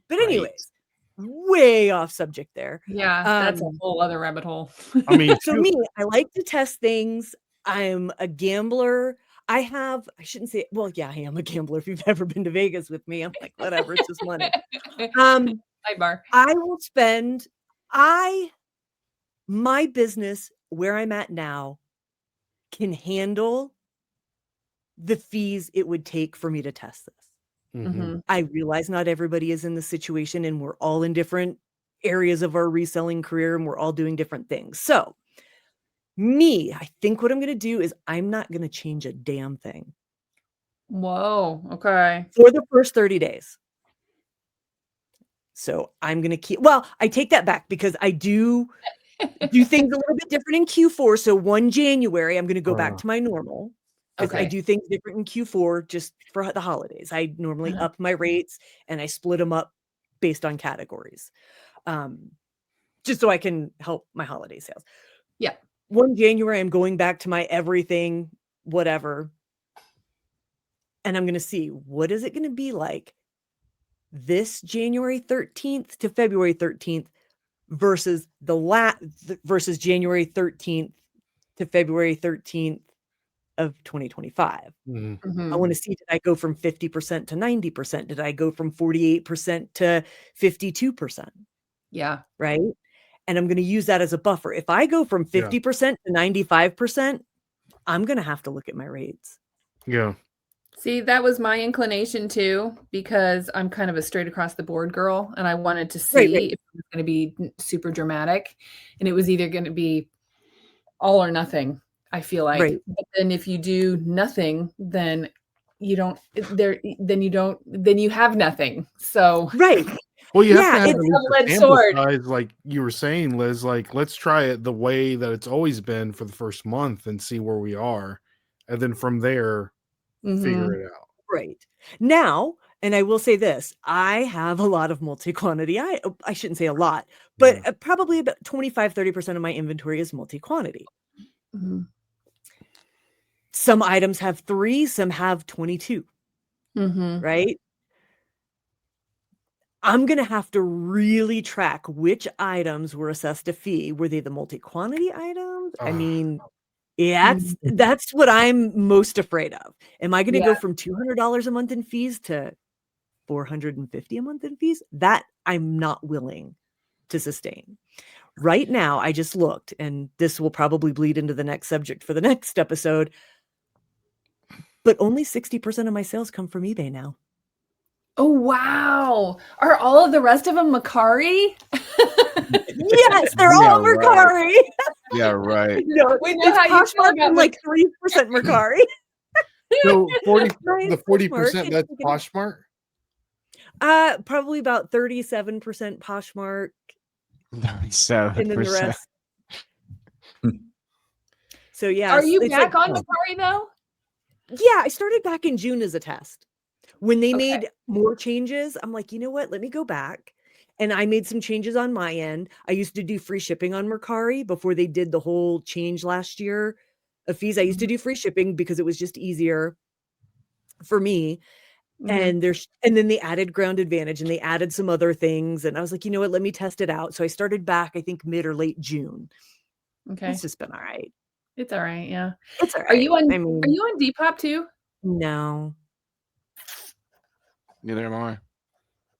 But anyways, way off subject there. Yeah, that's a whole other rabbit hole. I mean, so me, I like to test things. I'm a gambler. I shouldn't say, well, yeah, I am a gambler. If you've ever been to Vegas with me, I'm like, whatever, it's just money. Sidebar. I will spend, my business where I'm at now can handle the fees it would take for me to test this. I realize not everybody is in the situation and we're all in different areas of our reselling career and we're all doing different things. So I think what I'm going to do is I'm not going to change a damn thing. Whoa. Okay. For the first 30 days. So I'm going to keep, I take that back because I do things a little bit different in Q4. So 1 January, I'm going to go back to my normal. Okay. I do things different in Q4 just for the holidays. I normally up my rates and I split them up based on categories. Just so I can help my holiday sales. Yeah. 1 January, I'm going back to my everything, whatever. And I'm going to see what is it going to be like this January 13th to February 13th versus versus January 13th to February 13th of 2025. I want to see, did I go from 50% to 90%? Did I go from 48% to 52%? Yeah. Right. And I'm going to use that as a buffer. If I go from 50% to 95%, I'm going to have to look at my rates. Yeah. See, that was my inclination too, because I'm kind of a straight across the board girl and I wanted to see if it was going to be super dramatic, and it was either going to be all or nothing, I feel like. Right. But then if you do nothing, then you have nothing. So right. Well, you have to have a sample sword. size, like you were saying, Liz. Like, let's try it the way that it's always been for the first month and see where we are, and then from there, figure it out. Right now, and I will say this: I have a lot of multi-quantity. I shouldn't say a lot, but probably about 25-30% of my inventory is multi-quantity. Some items have 3, some have 22. Right. I'm going to have to really track which items were assessed a fee. Were they the multi-quantity items? I mean, that's what I'm most afraid of. Am I going to go from $200 a month in fees to $450 a month in fees? That I'm not willing to sustain. Right now, I just looked, and this will probably bleed into the next subject for the next episode, but only 60% of my sales come from eBay now. Oh, wow. Are all of the rest of them Mercari? Yes, they're all Mercari. Right. Yeah, right. No, we know how you feel about like 3% Mercari. So 40%, that's Poshmark? Probably about 37% Poshmark. 37%. And then the rest. So yeah. Are you back on Mercari though? Yeah, I started back in June as a test. When they made more changes, I'm like, you know what? Let me go back. And I made some changes on my end. I used to do free shipping on Mercari before they did the whole change last year of fees. I used to do free shipping because it was just easier for me. And and then they added Ground Advantage and they added some other things. And I was like, you know what, let me test it out. So I started back, I think mid or late June. Okay. It's just been all right. It's all right. Yeah. It's all right. Are you on I mean, are you on Depop too? no. Neither am I.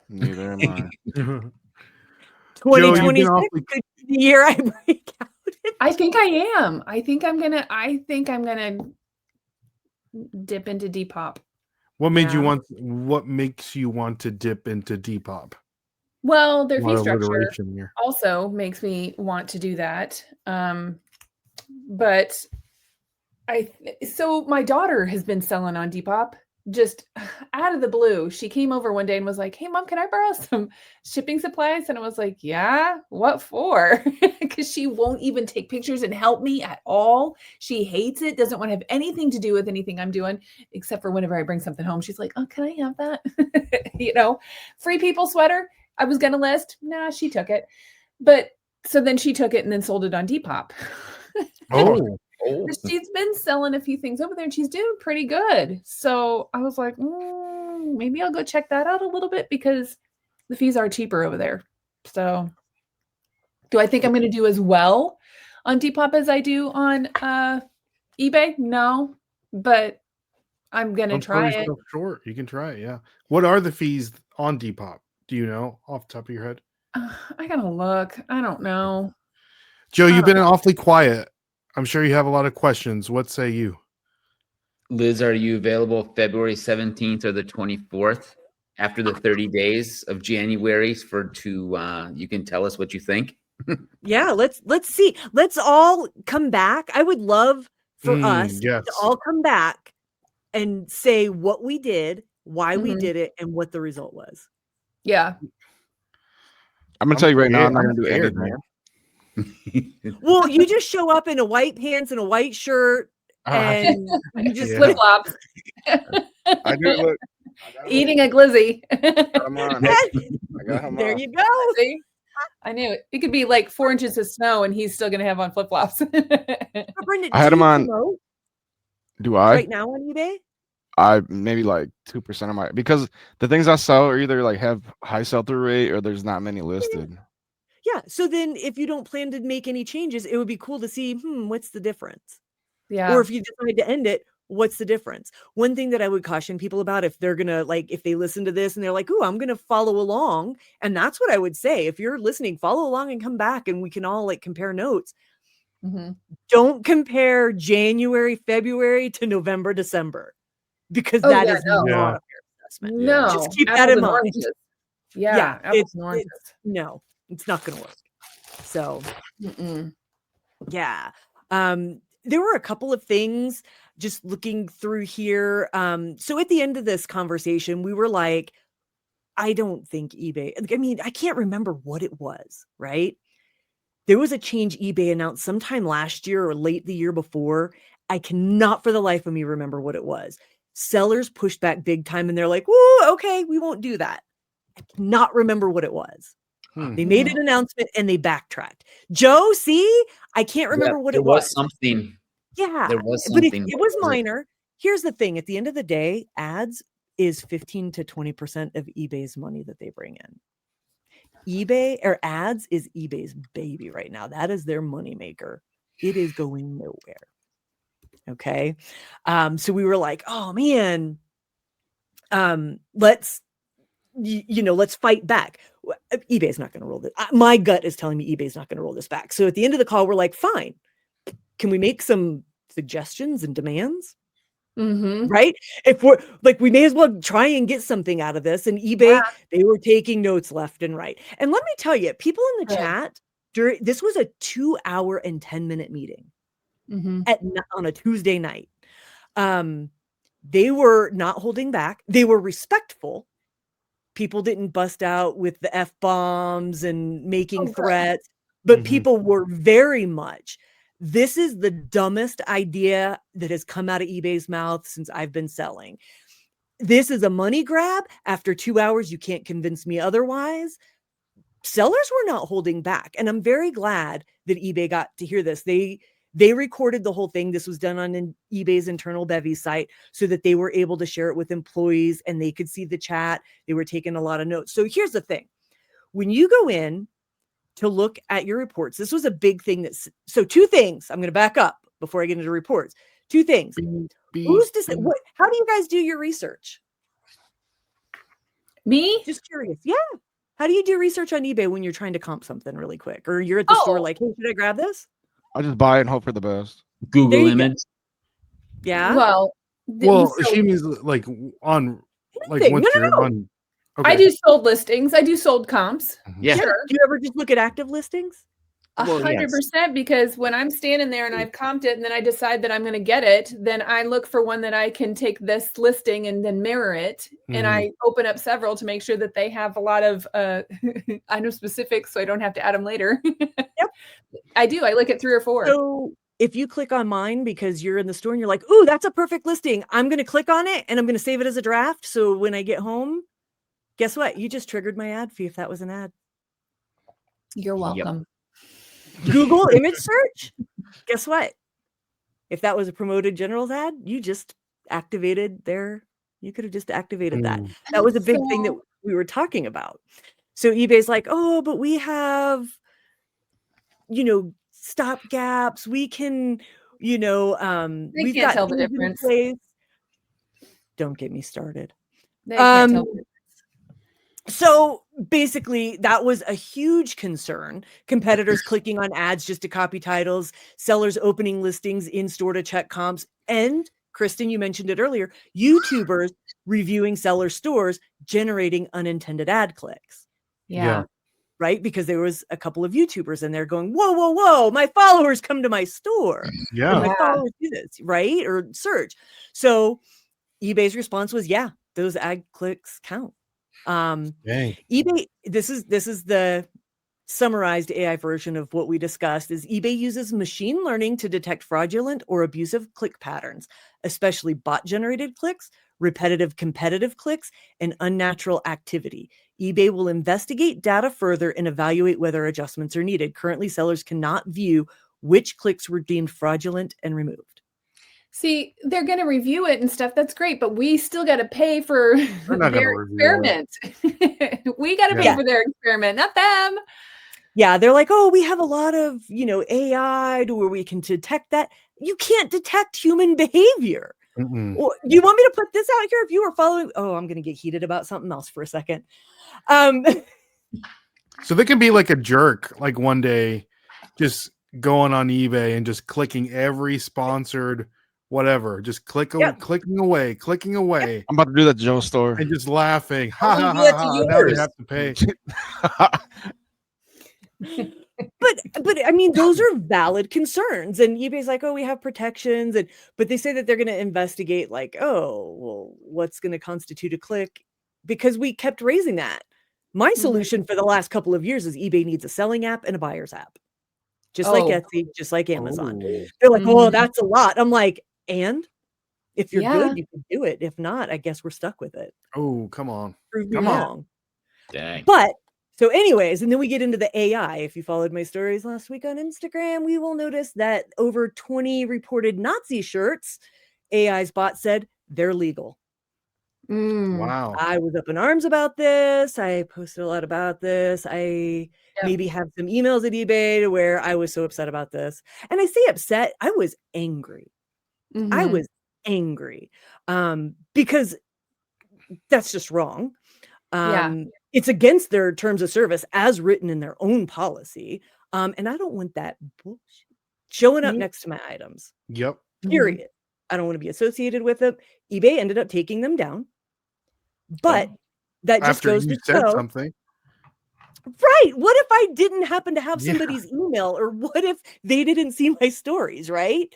Neither am I. Joe, 2026 you've been awfully. could be the year I break out. I think I am. I think I'm gonna dip into Depop. What made you Yeah. want? What makes you want to dip into Depop? Well, their A lot fee of structure alliteration here. also makes me want to do that. But so my daughter has been selling on Depop just out of the blue. She came over one day and was like, "Hey mom, can I borrow some shipping supplies?" And I was like, "Yeah, what for?" Because she won't even take pictures and help me at all. She hates it, doesn't want to have anything to do with anything I'm doing, except for whenever I bring something home. She's like, "Oh, can I have that?" Free people sweater. I was gonna list. Nah, she took it. But so then she took it and then sold it on Depop. Oh, But she's been selling a few things over there and she's doing pretty good. So I was like, maybe I'll go check that out a little bit because the fees are cheaper over there. So do I think I'm going to do as well on Depop as I do on eBay? No, but I'm going to don't sell try it. yourself short. You can try it. Yeah. What are the fees on Depop? Do you know off the top of your head? I got to look. I don't know. Joe, you've been awfully quiet. I'm sure you have a lot of questions. What say you? Liz, are you available February 17th or the 24th after the 30 days of January you can tell us what you think? Yeah, let's see. Let's all come back. I would love for us yes. to all come back and say what we did, why we did it, and what the result was. Yeah. I'm gonna tell you right now, I'm not gonna do scared, anything. man. Well, you just show up in a white pants and a white shirt and you just flip flops. I do look. Eating a glizzy. Come on. I got him there on. you go. See? I knew it. It could be like 4 inches of snow and he's still going to have on flip flops. Brendan, I had do him you on. promote Do I? right now on eBay? I maybe like 2% of my, because the things I sell are either like have high sell-through rate or there's not many listed. Yeah. So then if you don't plan to make any changes, it would be cool to see, what's the difference? Yeah. Or if you decide to end it, what's the difference? One thing that I would caution people about, if they're going to if they listen to this and they're like, "Ooh, I'm going to follow along." And that's what I would say. If you're listening, follow along and come back and we can all compare notes. Don't compare January, February to November, December, because that is not a fair assessment. No. Just keep that Apples in and mind. oranges. Yeah. Apples and oranges. No, it's not going to work. So, yeah. There were a couple of things just looking through here. So at the end of this conversation, we were like, I don't think eBay, I mean, I can't remember what it was, right? There was a change eBay announced sometime last year or late the year before. I cannot for the life of me remember what it was. Sellers pushed back big time and they're like, "Whoa, okay, we won't do that." I cannot remember what it was. They made an announcement and they backtracked. Joe, see, I can't remember what it was. Something. Yeah, There was but something. it was minor. Here's the thing: at the end of the day, ads is 15 to 20% of eBay's money that they bring in. eBay or ads is eBay's baby right now. That is their moneymaker. It is going nowhere. Okay, so we were like, "Oh man, let's." Let's fight back. eBay's not going to roll this. My gut is telling me eBay's not going to roll this back. So at the end of the call, we're like, fine. Can we make some suggestions and demands? Right? If we're like, we may as well try and get something out of this. And eBay, they were taking notes left and right. And let me tell you, people in the chat, this was a 2-hour and 10-minute meeting on a Tuesday night. They were not holding back. They were respectful. People didn't bust out with the F-bombs and making threats, but people were very much, this is the dumbest idea that has come out of eBay's mouth since I've been selling. This is a money grab. After 2 hours, you can't convince me otherwise. Sellers were not holding back. And I'm very glad that eBay got to hear this. They They recorded the whole thing. This was done on eBay's internal bevy site so that they were able to share it with employees and they could see the chat. They were taking a lot of notes. So here's the thing. When you go in to look at your reports, this was a big thing. So two things. I'm going to back up before I get into reports. Two things. How do you guys do your research? Me? Just curious. Yeah. How do you do research on eBay when you're trying to comp something really quick? Or you're at the store like, hey, should I grab this? I just buy it and hope for the best. Google image. Yeah. Well, she means like on like Anything. once No. you're on. I do sold listings. I do sold comps. Yeah. Sure. Do you ever just look at active listings? 100%, because when I'm standing there and I've comped it and then I decide that I'm going to get it, then I look for one that I can take this listing and then mirror it. And I open up several to make sure that they have a lot of item specifics so I don't have to add them later. Yep. I do. I look at 3 or 4. So if you click on mine because you're in the store and you're like, ooh, that's a perfect listing, I'm going to click on it and I'm going to save it as a draft. So when I get home, guess what? You just triggered my ad fee if that was an ad. You're welcome. Google image search. Guess what? If that was a promoted generals ad, you just activated there. You could have just activated that. That was a big thing that we were talking about. So eBay's like, oh, but we have, stop gaps. We can, we've can't got tell the things in difference. place. Don't get me started. They can't tell the difference. So basically, that was a huge concern. Competitors clicking on ads just to copy titles, sellers opening listings in store to check comps, and Kristen, you mentioned it earlier, YouTubers reviewing seller stores, generating unintended ad clicks. Yeah. Right? Because there was a couple of YouTubers and they're going, whoa, my followers come to my store. Yeah. My followers do this, right? Or search. So eBay's response was, yeah, those ad clicks count. eBay, this is the summarized AI version of what we discussed, is eBay uses machine learning to detect fraudulent or abusive click patterns, especially bot generated clicks, repetitive competitive clicks, and unnatural activity. eBay will investigate data further and evaluate whether adjustments are needed. Currently, sellers cannot view which clicks were deemed fraudulent and removed. See, they're going to review it and stuff. That's great, but we still got to pay for their experiment. We got to pay for their experiment, not them. Yeah, they're like, oh, we have a lot of, AI to where we can detect that. You can't detect human behavior. Well, do you want me to put this out here? If you were following, I'm going to get heated about something else for a second. So they can be like a jerk, like one day, just going on eBay and just clicking every sponsored whatever, just clicking away. I'm about to do that Joe store and just laughing. Ha. Now they have to pay. But I mean, those are valid concerns, and eBay's like, oh, we have protections, but they say that they're going to investigate, like, oh, well, what's going to constitute a click, because we kept raising that. My solution for the last couple of years is eBay needs a selling app and a buyer's app, just like Etsy, just like Amazon. They're like, oh, that's a lot. I'm like, and if you're good, you can do it. If not, I guess we're stuck with it. Oh, come on. Prove me wrong. Dang. But so anyways, and then we get into the AI. If you followed my stories last week on Instagram, we will notice that over 20 reported Nazi shirts, AI's bot said they're legal. Wow. I was up in arms about this. I posted a lot about this. I maybe have some emails at eBay to where I was so upset about this. And I say upset, I was angry. I was angry because that's just wrong. It's against their terms of service as written in their own policy. And I don't want that bullshit showing up next to my items. Yep. Period. I don't want to be associated with it. eBay ended up taking them down. But that just After goes you to said show, something. right? What if I didn't happen to have somebody's email, or what if they didn't see my stories, right?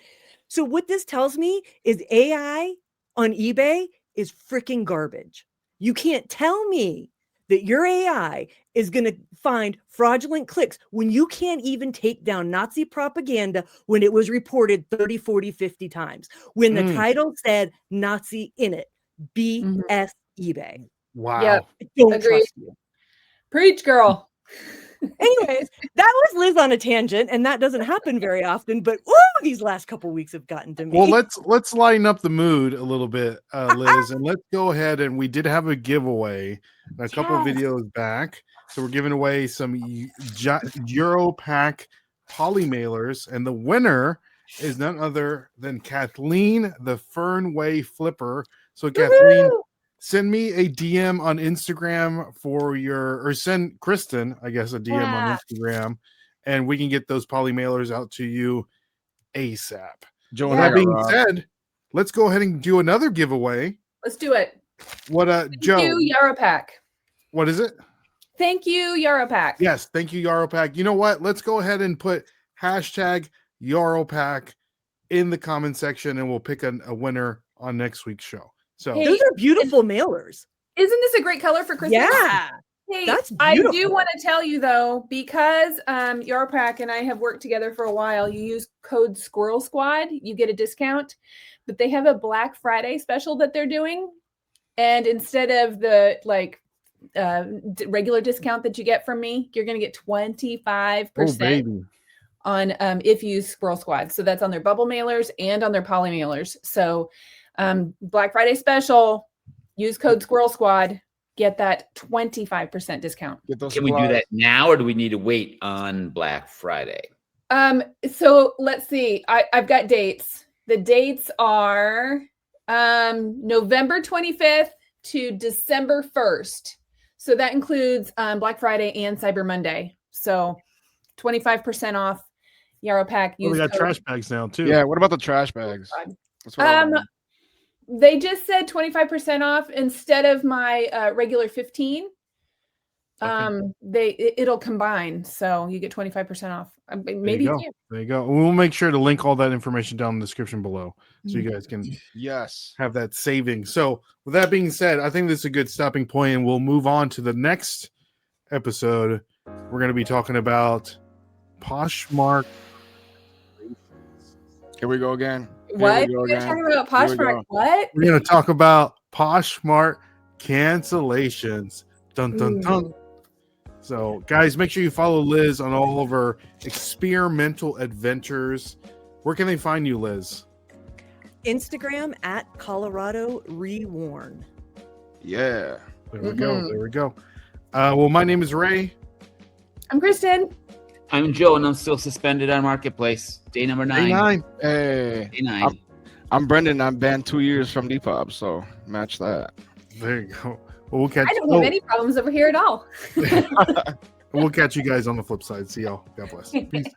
So what this tells me is AI on eBay is freaking garbage. You can't tell me that your AI is going to find fraudulent clicks when you can't even take down Nazi propaganda when it was reported 30, 40, 50 times. When the title said Nazi in it. BS eBay. Wow. Yep. Don't Agreed. trust you. Preach, girl. Anyways, that was Liz on a tangent, and that doesn't happen very often. But these last couple weeks have gotten to me. Well, let's lighten up the mood a little bit, Liz, and let's go ahead. And we did have a giveaway a couple of videos back, so we're giving away some Europack poly mailers, and the winner is none other than Kathleen, the Fernway Flipper. So, Kathleen, send me a DM on Instagram or send Kristen, I guess, a DM on Instagram, and we can get those poly mailers out to you ASAP. Joe With that being said, let's go ahead and do another giveaway. Let's do it. What Joe? Thank you, Europack. What is it? Thank you, Europack. Yes, thank you, Europack. You know what? Let's go ahead and put hashtag Europack in the comment section, and we'll pick a winner on next week's show. So those are beautiful mailers. Isn't this a great color for Christmas? Yeah. Hey, That's I beautiful. do want to tell you though, because Europack and I have worked together for a while, you use code Squirrel Squad, you get a discount, but they have a Black Friday special that they're doing. And instead of the regular discount that you get from me, you're going to get 25% on if you use Squirrel Squad. So that's on their bubble mailers and on their poly mailers. So Black Friday special, use code Squirrel Squad, get that 25% discount. Can we do that now, or do we need to wait on Black Friday? So let's see. I've got dates. The dates are November 25th to December 1st. So that includes Black Friday and Cyber Monday. So 25% off Europack. We got trash bags now too. Yeah, what about the trash bags? They just said 25% off instead of my regular 15. It'll combine, so you get 25% off. Maybe there you go. We'll make sure to link all that information down in the description below, so you guys can have that saving. So with that being said, I think this is a good stopping point, and we'll move on to the next episode. We're going to be talking about Poshmark. Here we go again. What? We're talking about Poshmark. What? We're going to talk about Poshmark cancellations. Dun dun dun. So, guys, make sure you follow Liz on all of her experimental adventures. Where can they find you, Liz? Instagram at Colorado Reworn. Yeah. There we go. There we go. Well, my name is Ray. I'm Kristen. I'm Joe, and I'm still suspended on Marketplace. Day number 9. Day 9. Hey. Day 9. I'm Brendan. I'm banned 2 years from Depop, so match that. There you go. Well, we'll catch. I don't have any problems over here at all. We'll catch you guys on the flip side. See y'all. God bless. Peace.